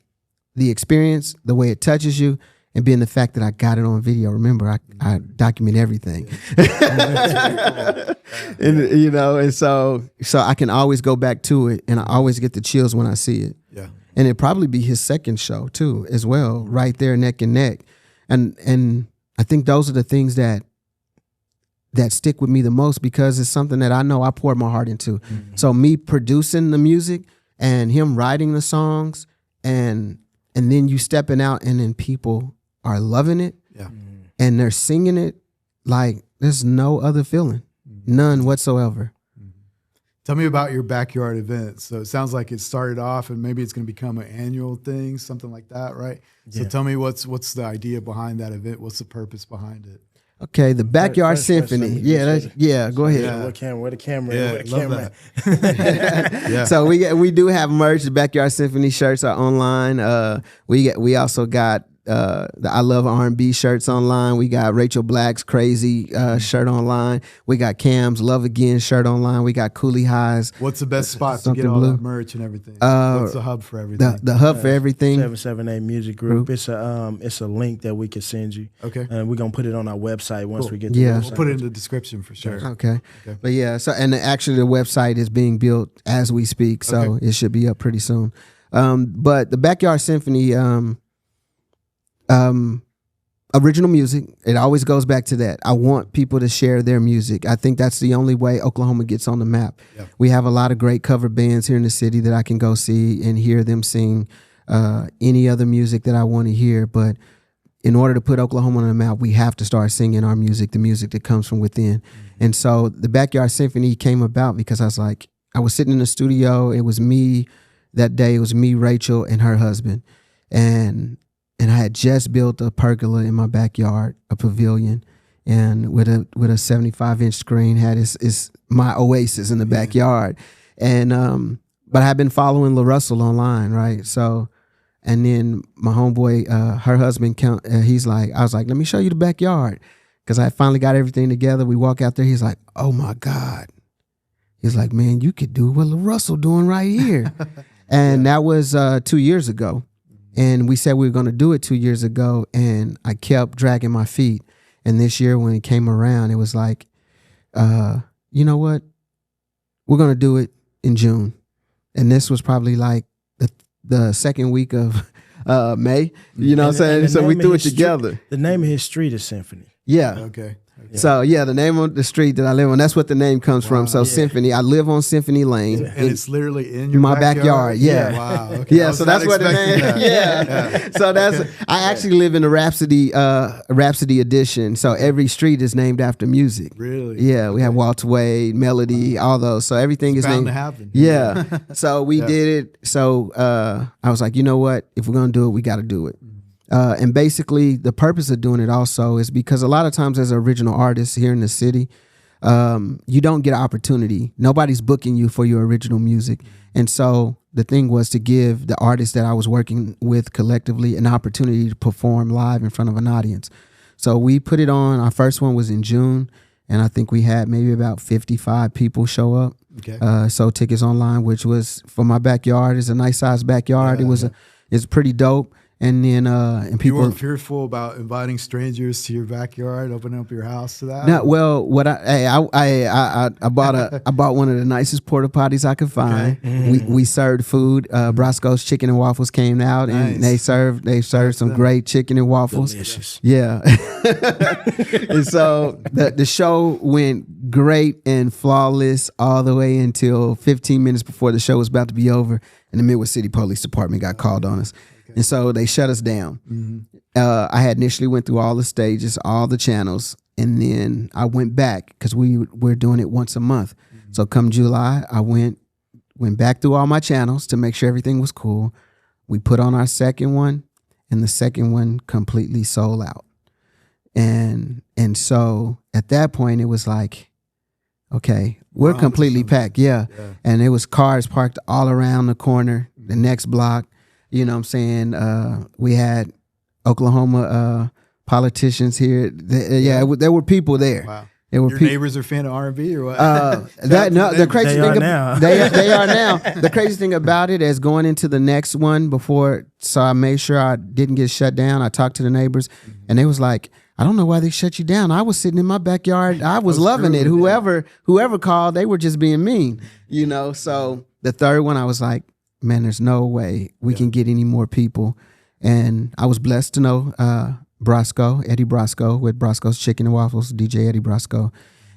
the experience, the way it touches you, and being the fact that I got it on video. Remember, I document everything. And, you know, and so I can always go back to it, and I always get the chills when I see it. Yeah. And it'd probably be his second show too, as well, right there neck and neck. And I think those are the things that stick with me the most, because it's something that I know I poured my heart into. Mm-hmm. So me producing the music and him writing the songs, and then you stepping out and then people are loving it, and they're singing it like there's no other feeling, none whatsoever. Tell me about your backyard event. So it sounds like it started off, and maybe it's going to become an annual thing, something like that, right? Yeah. So tell me what's the idea behind that event? What's the purpose behind it? Okay, the Backyard Symphony. Go ahead. Yeah. Where the camera? Love that. So we do have merch. The Backyard Symphony shirts are online. We also got the I Love R&B shirts online. We got Rachel Black's Crazy shirt online. We got Cam's Love Again shirt online. We got Cooley High's. What's the best spot to get all that merch and everything? What's the hub for everything? The hub for everything. 778 Music Group. It's a link that we can send you. Okay. And we're gonna put it on our website once we get to the website. We'll put it in the description for sure. Okay. But and actually the website is being built as we speak, so it should be up pretty soon. But the Backyard Symphony, original music, it always goes back to that. I want people to share their music. I think that's the only way Oklahoma gets on the map. Yeah. We have a lot of great cover bands here in the city that I can go see and hear them sing any other music that I want to hear. But in order to put Oklahoma on the map, we have to start singing our music, the music that comes from within. Mm-hmm. And so the Backyard Symphony came about because I was sitting in the studio. It was me that day. It was me, Rachel, and her husband. And I had just built a pergola in my backyard, a pavilion, and with a 75-inch screen, had my oasis in the backyard. And but I had been following LaRussell online, right? So, and then my homeboy, her husband, he's like, I was like, let me show you the backyard, because I finally got everything together. We walk out there. He's like, oh my God. He's like, man, you could do what LaRussell doing right here. And that was 2 years ago. And we said we were going to do it 2 years ago, and I kept dragging my feet. And this year when it came around, it was like, you know what? We're going to do it in June. And this was probably like the second week of May. You know what I'm saying? So we threw it together. The name of his street is Symphony. Yeah. Okay. Yeah. So the name of the street that I live on, that's what the name comes from. So Symphony, I live on Symphony Lane. And it's literally in your my backyard. Yeah. Wow. Okay. Yeah. So that's what the name. Yeah. So I actually live in the Rhapsody edition. So every street is named after music. Really? Yeah. We have Walter Wade, Melody, all those. So everything is named. Bound to happen. Yeah. So we did it. So I was like, you know what? If we're gonna do it, we got to do it. And basically, the purpose of doing it also is because a lot of times as an original artist here in the city, you don't get an opportunity. Nobody's booking you for your original music. And so the thing was to give the artists that I was working with collectively an opportunity to perform live in front of an audience. So we put it on. Our first one was in June, and I think we had maybe about 55 people show up. Okay. So tickets online, which was for my backyard. It's a nice sized backyard. It's pretty dope. And then and people you weren't fearful about inviting strangers to your backyard, opening up your house to that? No, well, what I bought one of the nicest porta potties I could find. Okay. We served food. Brasco's Chicken and Waffles came out, and they served some great chicken and waffles. Delicious. Yeah. And so the show went great and flawless all the way until 15 minutes before the show was about to be over, and the Midwest City Police Department got called on us. And so they shut us down. Mm-hmm. I had initially went through all the stages, all the channels, and then I went back because we're doing it once a month. Mm-hmm. So come July, I went back through all my channels to make sure everything was cool. We put on our second one, and the second one completely sold out. And so at that point, it was like, okay, we're completely packed. Yeah. And it was cars parked all around the corner. the next block. You know what I'm saying? We had Oklahoma politicians here. There were people there. Wow. There were Your neighbors are fan of R&B or what? The crazy They thing are now. they are now. The crazy thing about it is going into the next one so I made sure I didn't get shut down. I talked to the neighbors, and they was like, I don't know why they shut you down. I was sitting in my backyard. I was loving it. Whoever called, they were just being mean, you know. So the third one, I was like, man, there's no way we can get any more people. And I was blessed to know Eddie Brasco with Brasco's Chicken and Waffles, DJ Eddie Brasco.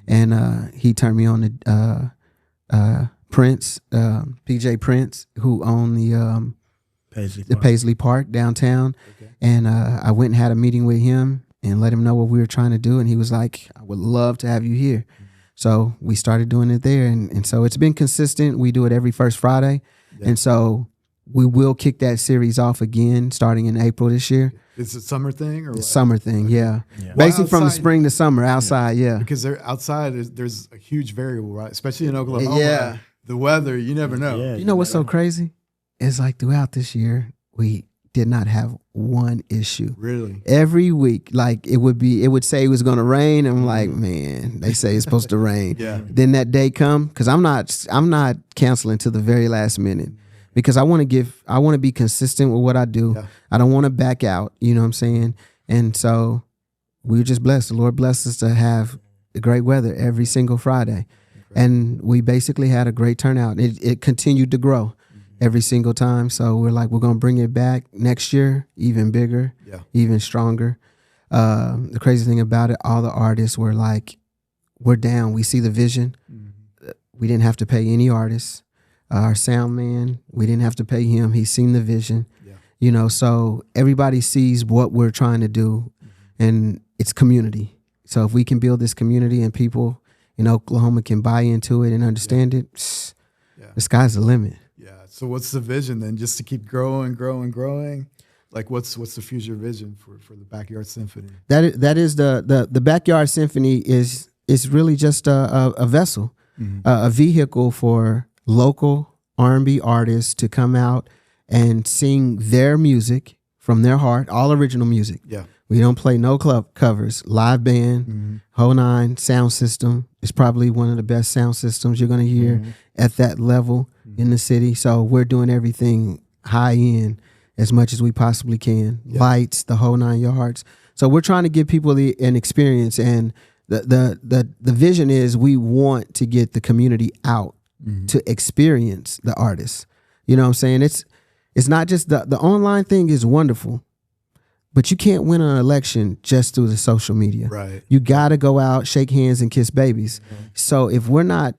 And he turned me on to Prince, PJ Prince, who owned the Paisley Park downtown. Okay. And I went and had a meeting with him and let him know what we were trying to do. And he was like, I would love to have you here. Mm-hmm. So we started doing it there. And so it's been consistent. We do it every first Friday. Yeah. And so we will kick that series off again starting in April this year. It's a summer thing or what? Summer thing, yeah. Basically from the spring to summer outside, yeah. Because they're outside, there's a huge variable, right? Especially in Oklahoma. Yeah. The weather, you never know. Yeah, you know what's so crazy? It's like throughout this year, we did not have one issue. Really? Every week, like it would say it was going to rain. I'm like, man, they say it's supposed to rain. Yeah. Then that day come, because I'm not canceling to the very last minute. Because I want to be consistent with what I do. Yeah. I don't want to back out, you know what I'm saying? And so we were just blessed. The Lord blessed us to have great weather every single Friday. And we basically had a great turnout. It continued to grow every single time. So we're like, we're going to bring it back next year, even bigger, even stronger. The crazy thing about it, all the artists were like, we're down. We see the vision. Mm-hmm. We didn't have to pay any artists. Our sound man, we didn't have to pay him. He's seen the vision, you know, so everybody sees what we're trying to do, and it's community. So if we can build this community and people in Oklahoma can buy into it and understand it, the sky's the limit. Yeah. So what's the vision then? Just to keep growing? Like what's the future vision for the Backyard Symphony? That is the Backyard Symphony is really just a vessel, a vehicle for local R&B artists to come out and sing their music from their heart, all original music. Yeah. We don't play no club covers, live band, whole nine, sound system. It's probably one of the best sound systems you're going to hear at that level in the city. So we're doing everything high end as much as we possibly can. Yeah. Lights, the whole 9 yards. So we're trying to give people an experience, and the vision is we want to get the community out to experience the artist. You know what I'm saying? It's not just the online thing is wonderful, but you can't win an election just through the social media. Right. You got to go out, shake hands, and kiss babies. Mm-hmm. So if we're not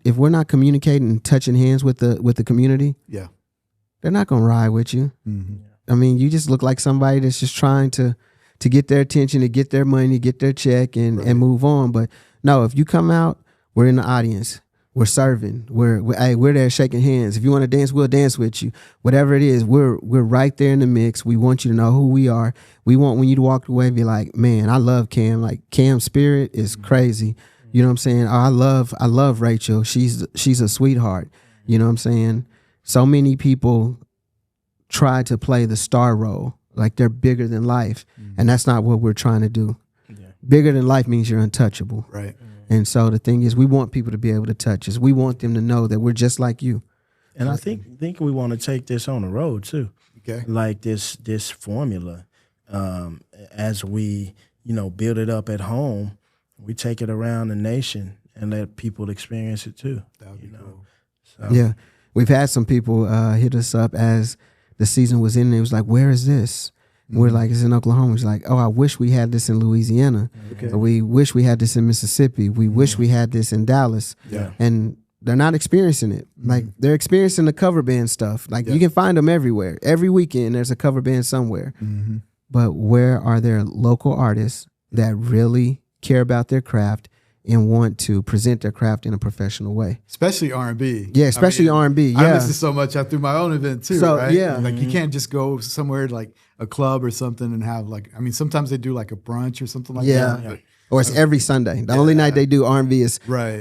communicating and touching hands with the community, they're not gonna ride with you. Mm-hmm. I mean, you just look like somebody that's just trying to get their attention, to get their money, get their check, and move on. But no, if you come out, we're in the audience. We're serving. We're there shaking hands. If you want to dance, we'll dance with you. Whatever it is, we're right there in the mix. We want you to know who we are. We want when you walk away, be like, man, I love Cam. Like Cam's spirit is crazy. You know what I'm saying? Oh, I love Rachel. She's a sweetheart. You know what I'm saying? So many people try to play the star role like they're bigger than life, and that's not what we're trying to do. Yeah. Bigger than life means you're untouchable. Right. And so the thing is, we want people to be able to touch us. We want them to know that we're just like you. And I think we want to take this on the road too. Okay. Like this formula, as we build it up at home, we take it around the nation and let people experience it too. That would be cool. So. Yeah, we've had some people hit us up as the season was in. It was like, where is this? We're like, it's in Oklahoma. It's like, oh, I wish we had this in Louisiana. Okay. Or we wish we had this in Mississippi. We wish we had this in Dallas. Yeah. And they're not experiencing it. Like, they're experiencing the cover band stuff. Like, you can find them everywhere. Every weekend, there's a cover band somewhere. Mm-hmm. But where are there local artists that really care about their craft and want to present their craft in a professional way? Especially R&B. Yeah, especially R&B. Yeah. I listen so much. I threw my own event too, right? Yeah. Like you can't just go somewhere like a club or something and have sometimes they do like a brunch or something like that. But, or it's every Sunday. The only night they do R&B is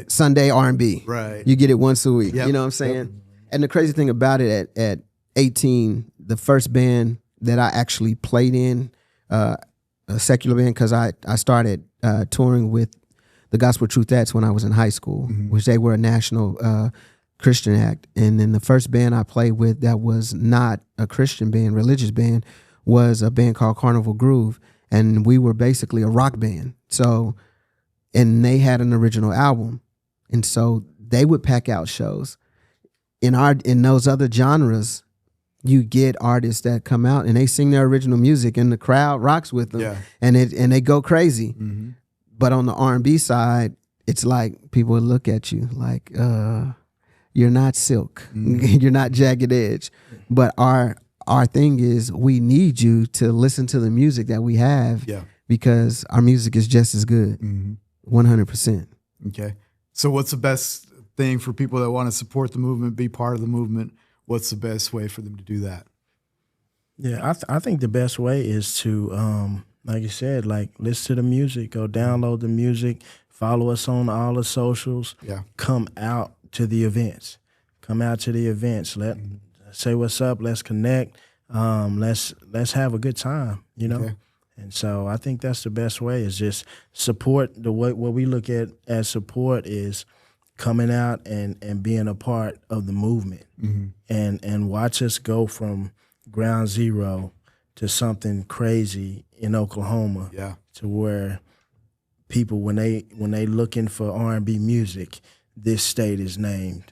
Sunday R&B. Right. You get it once a week. Yep. You know what I'm saying? Yep. And the crazy thing about it at 18, the first band that I actually played in, a secular band, because I started touring with the Gospel Truthettes when I was in high school, which they were a national Christian act. And then the first band I played with that was not a Christian band, religious band, was a band called Carnival Groove. And we were basically a rock band. So, and they had an original album. And so they would pack out shows. In those other genres, you get artists that come out and they sing their original music and the crowd rocks with them, and they go crazy. But on the R&B side, it's like people would look at you like, you're not Silk, you're not Jagged Edge. But our thing is, we need you to listen to the music that we have, because our music is just as good, 100%. Okay. So what's the best thing for people that want to support the movement, be part of the movement? What's the best way for them to do that? Yeah, I think the best way is to, like you said, like listen to the music, go download the music, follow us on all the socials, come out to the events. Say what's up, let's connect, let's have a good time, you know? Okay. And so I think that's the best way, is just support. What we look at as support is coming out and being a part of the movement, and watch us go from ground zero to something crazy in Oklahoma, to where people, when they looking for R&B music, this state is named.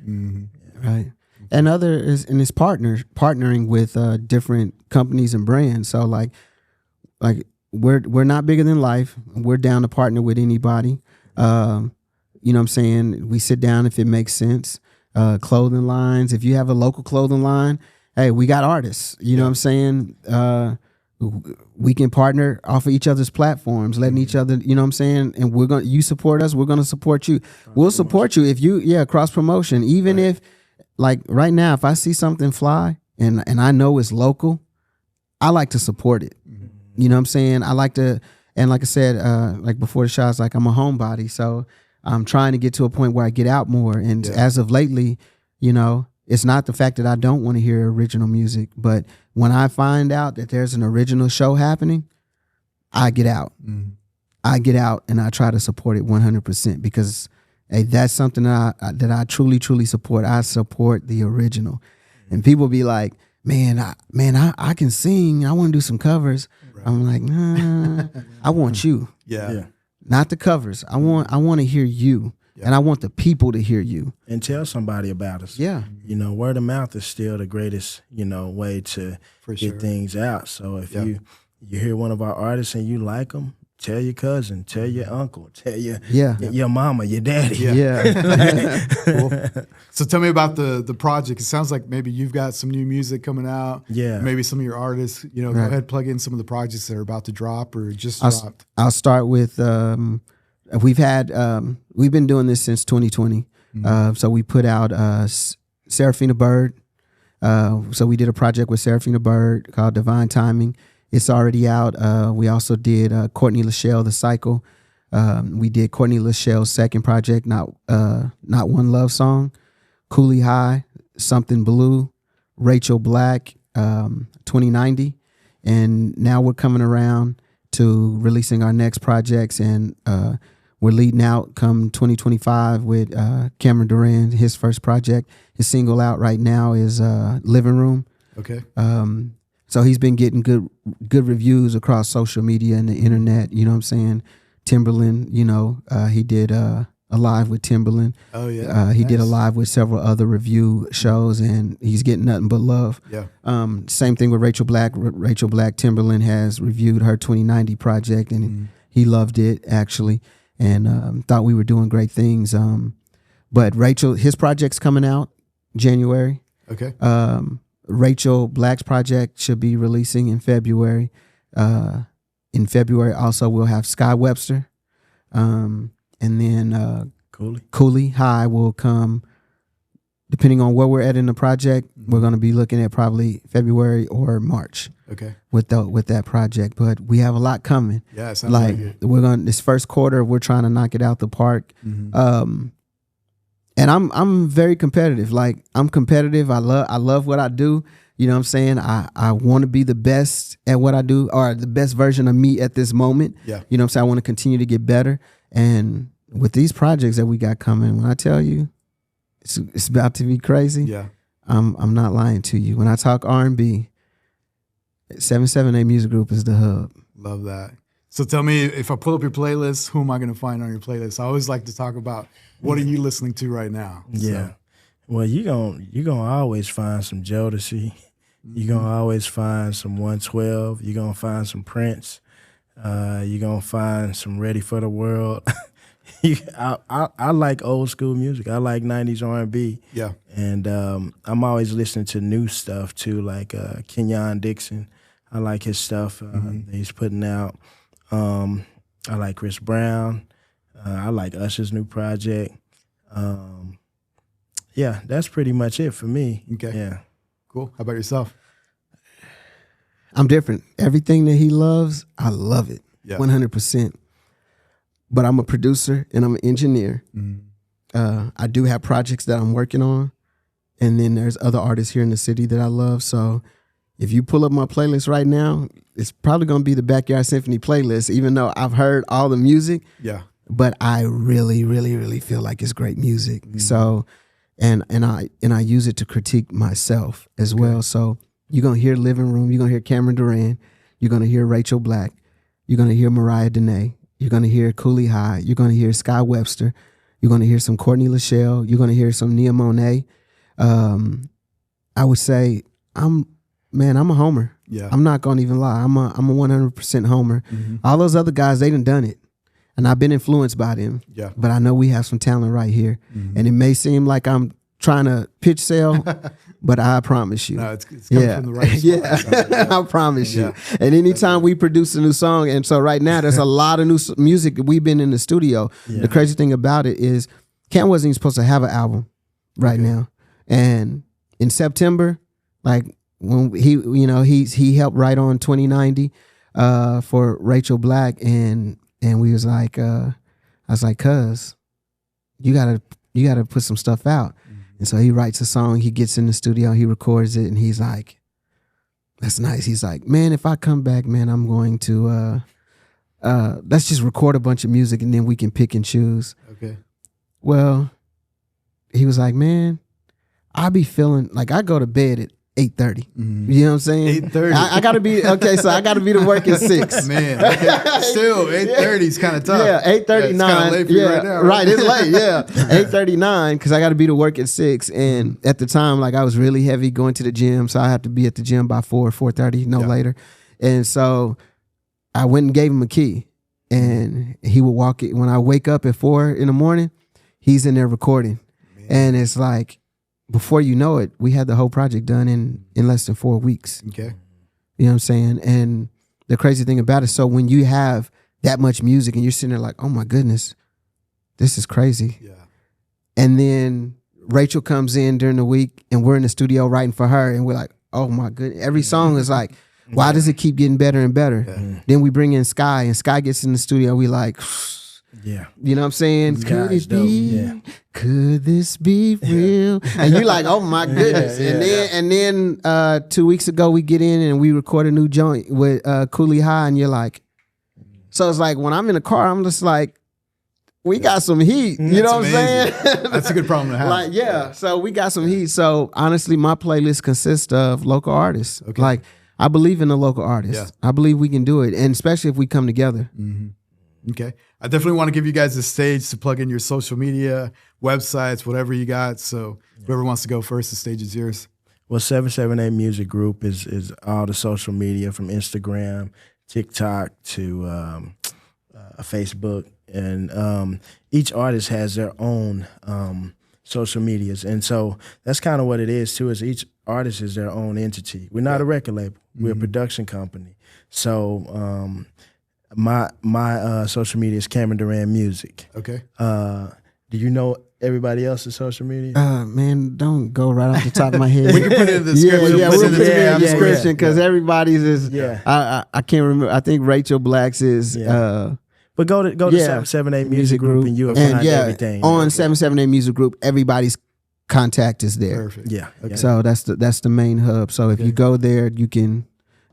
Right. And it's partnering with different companies and brands. So like we're not bigger than life. We're down to partner with anybody. You know what I'm saying? We sit down if it makes sense. Clothing lines. If you have a local clothing line, hey, we got artists. You know what I'm saying? We can partner off of each other's platforms, letting each other, you know what I'm saying? And you support us, we're gonna support you. We'll support you if you, cross promotion. Even if, like right now, if I see something fly and I know it's local, I like to support it. You know what I'm saying? I like to, and like I said, like before the shots, like I'm a homebody, so I'm trying to get to a point where I get out more. And as of lately, you know, it's not the fact that I don't want to hear original music, but when I find out that there's an original show happening, I get out. I get out and I try to support it 100%, because hey, that's something that I truly, truly support. I support the original. And people be like, man, I can sing. I want to do some covers. Right. I'm like, nah, I want you. Not the covers. I want to hear you. And I want the people to hear you. And tell somebody about us. Yeah. You know, word of mouth is still the greatest, way to get things out. So if you hear one of our artists and you like them, tell your cousin, tell your uncle, tell your mama, your daddy. Cool. So tell me about the project. It sounds like maybe you've got some new music coming out. Yeah. Maybe some of your artists, go ahead, plug in some of the projects that are about to drop or just dropped. I'll start with, we've been doing this since 2020. So we put out Seraphina Bird. So we did a project with Seraphina Bird called Divine Timing. It's already out. We also did Courtney Lachelle, The Cycle. We did Courtney Lachelle's second project, Not One Love Song. Cooley High, Something Blue. Rachel Black, 2090. And now we're coming around to releasing our next projects, and we're leading out come 2025 with Cameron Durand, his first project. His single out right now is Living Room. Okay. So he's been getting good reviews across social media and the internet. You know what I'm saying? Timberland, he did a live with Timberland. Oh yeah. He did a live with several other review shows, and he's getting nothing but love. Yeah. Same thing with Rachel Black. Rachel Black, Timberland has reviewed her 2090 project, and he loved it actually, and thought we were doing great things. But Rachel, his project's coming out January. Okay. Rachel Black's project should be releasing in February. In February, also, we'll have Sky Webster. And then Cooley High will come, depending on where we're at in the project. We're going to be looking at probably February or March. Okay. With that project. But we have a lot coming. Yeah, it sounds like it. We're going, this first quarter, we're trying to knock it out the park. And I'm very competitive. Like, I'm competitive. I love what I do. You know what I'm saying? I want to be the best at what I do, or the best version of me at this moment. Yeah. You know what I'm saying? I want to continue to get better. And with these projects that we got coming, when I tell you it's about to be crazy, Yeah. I'm not lying to you. When I talk R&B, 778 Music Group is the hub. Love that. So tell me, if I pull up your playlist, who am I going to find on your playlist? I always like to talk about what are you listening to right now? Yeah. So, Well, you gonna always find some Jodeci. You're gonna always find some 112. You're gonna find some Prince. You're gonna find some Ready for the World. I like old school music. I like 90s R&B. yeah. And I'm always listening to new stuff too, like Kenyon Dixon. I like his stuff that he's putting out. I like Chris Brown. I like Usher's new project. Yeah, that's pretty much it for me. Okay. Yeah. Cool. How about yourself? I'm different. Everything that he loves, I love it. Yeah. 100%. But I'm a producer and I'm an engineer. I do have projects that I'm working on. And then there's other artists here in the city that I love. So if you pull up my playlist right now, it's probably going to be the Backyard Symphony playlist, even though I've heard all the music. Yeah. But I really, really, really feel like it's great music. So, and I use it to critique myself as well. So you're going to hear Living Room. You're going to hear Cameron Durand. You're going to hear Rachel Black. You're going to hear Mariah Dene. You're going to hear Cooley High. You're going to hear Sky Webster. You're going to hear some Courtney Lachelle. You're going to hear some Nia Monet. I would say I'm a homer. Yeah. I'm not going to even lie. I'm a 100% homer. All those other guys, they done it. And I've been influenced by them. Yeah. But I know we have some talent right here. And it may seem like I'm trying to pitch sell, but I promise you. No, it's coming from the right spot. Yeah, I promise you. Yeah. And anytime we produce a new song, and so right now there's a lot of new music. We've been in the studio. Yeah. The crazy thing about it is Cam wasn't even supposed to have an album right now. And in September, like when he helped write on 2090 for Rachel Black, and we was like, I was like, cuz you gotta put some stuff out. And so he writes a song, he gets in the studio, he records it, and he's like, that's nice. He's like, man, if I come back, man, I'm going to let's just record a bunch of music and then we can pick and choose. Okay. Well, he was like, man, I be feeling like I go to bed at 8:30. You know what I'm saying? 8:30. I gotta be okay, so I gotta be to work at 6. Man, okay. Still 8:30 is kind of tough. Yeah, 8:39. It's kind of late for you right now. Right, it's late. Yeah, 8:39 because I got to be to work at 6. And at the time, like I was really heavy going to the gym, so I had to be at the gym by 4:30, no later. And so I went and gave him a key, and he would walk it when I wake up at 4 in the morning. He's in there recording, and it's like before you know it, we had the whole project done in less than 4 weeks. Okay. You know what I'm saying? And the crazy thing about it, so when you have that much music and you're sitting there like, oh my goodness, this is crazy. Yeah. And then Rachel comes in during the week and we're in the studio writing for her and we're like, oh my goodness. Every song is like, why does it keep getting better and better? Yeah. Then we bring in Sky and Sky gets in the studio. We like, Yeah. you know what I'm saying? These Could guys it be? dope. Yeah. Could this be real? And you're like, oh my goodness. And then 2 weeks ago we get in and we record a new joint with Cooley High, and you're like, so it's like when I'm in the car, I'm just like, we got some heat. You know what I'm saying? That's a good problem to have. Like, yeah. So we got some heat. So honestly, my playlist consists of local artists. Okay. Like, I believe in the local artists. Yeah. I believe we can do it. And especially if we come together. Okay. I definitely want to give you guys a stage to plug in your social media, websites, whatever you got. So whoever wants to go first, the stage is yours. Well, 778 Music Group is all the social media from Instagram, TikTok to Facebook. And each artist has their own social medias. And so that's kind of what it is, too, is each artist is their own entity. We're not a record label. We're a production company. So my social media is Cameron Durand Music. Okay. Do you know everybody else's social media? Man, don't go right off the top of my head. We can put it in the description. Yeah, we'll put it in the description because yeah. everybody's is. Yeah. I can't remember. I think Rachel Black's is. But go to 778 Music Group and you'll find everything. On 778 Music Group, everybody's contact is there. Perfect. Yeah. Okay. So that's the main hub. So if you go there, you can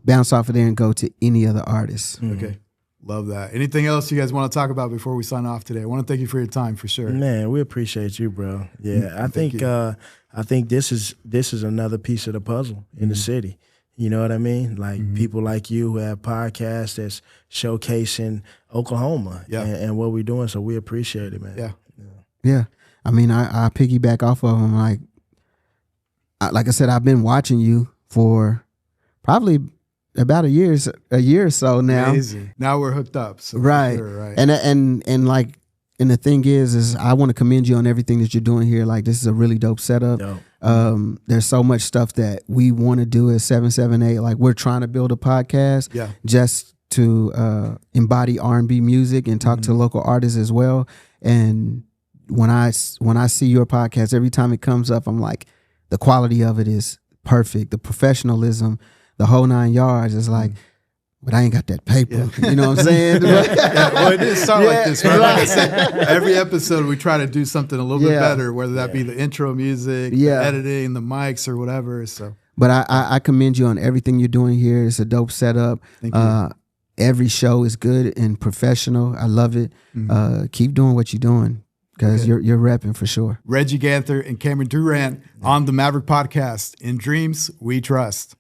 bounce off of there and go to any other artist. Okay. Love that. Anything else you guys want to talk about before we sign off today? I want to thank you for your time for sure. Man, we appreciate you, bro. Yeah, I think this is another piece of the puzzle in the city. You know what I mean? Like people like you who have podcasts that's showcasing Oklahoma and what we're doing. So we appreciate it, man. Yeah. I mean, I piggyback off of them. Like I said, I've been watching you for probably about a year or so now. Amazing. Now we're hooked up. So right. Sure, right. And like, and the thing is I want to commend you on everything that you're doing here. Like, this is a really dope setup. Dope. There's so much stuff that we want to do at 778. Like, we're trying to build a podcast just to embody R&B music and talk to local artists as well. And when I see your podcast, every time it comes up, I'm like, the quality of it is perfect. The professionalism, the whole 9 yards is like, but I ain't got that paper. You know what I'm saying? Well, it didn't start like this, right? Like I said, every episode we try to do something a little bit better, whether that be the intro music, the editing, the mics, or whatever. So, but I commend you on everything you're doing here. It's a dope setup. Thank you. Every show is good and professional. I love it. Keep doing what you're doing because you're repping for sure. Reggie Ganther and Cameron Durand on the Maverick Podcast. In dreams, we trust.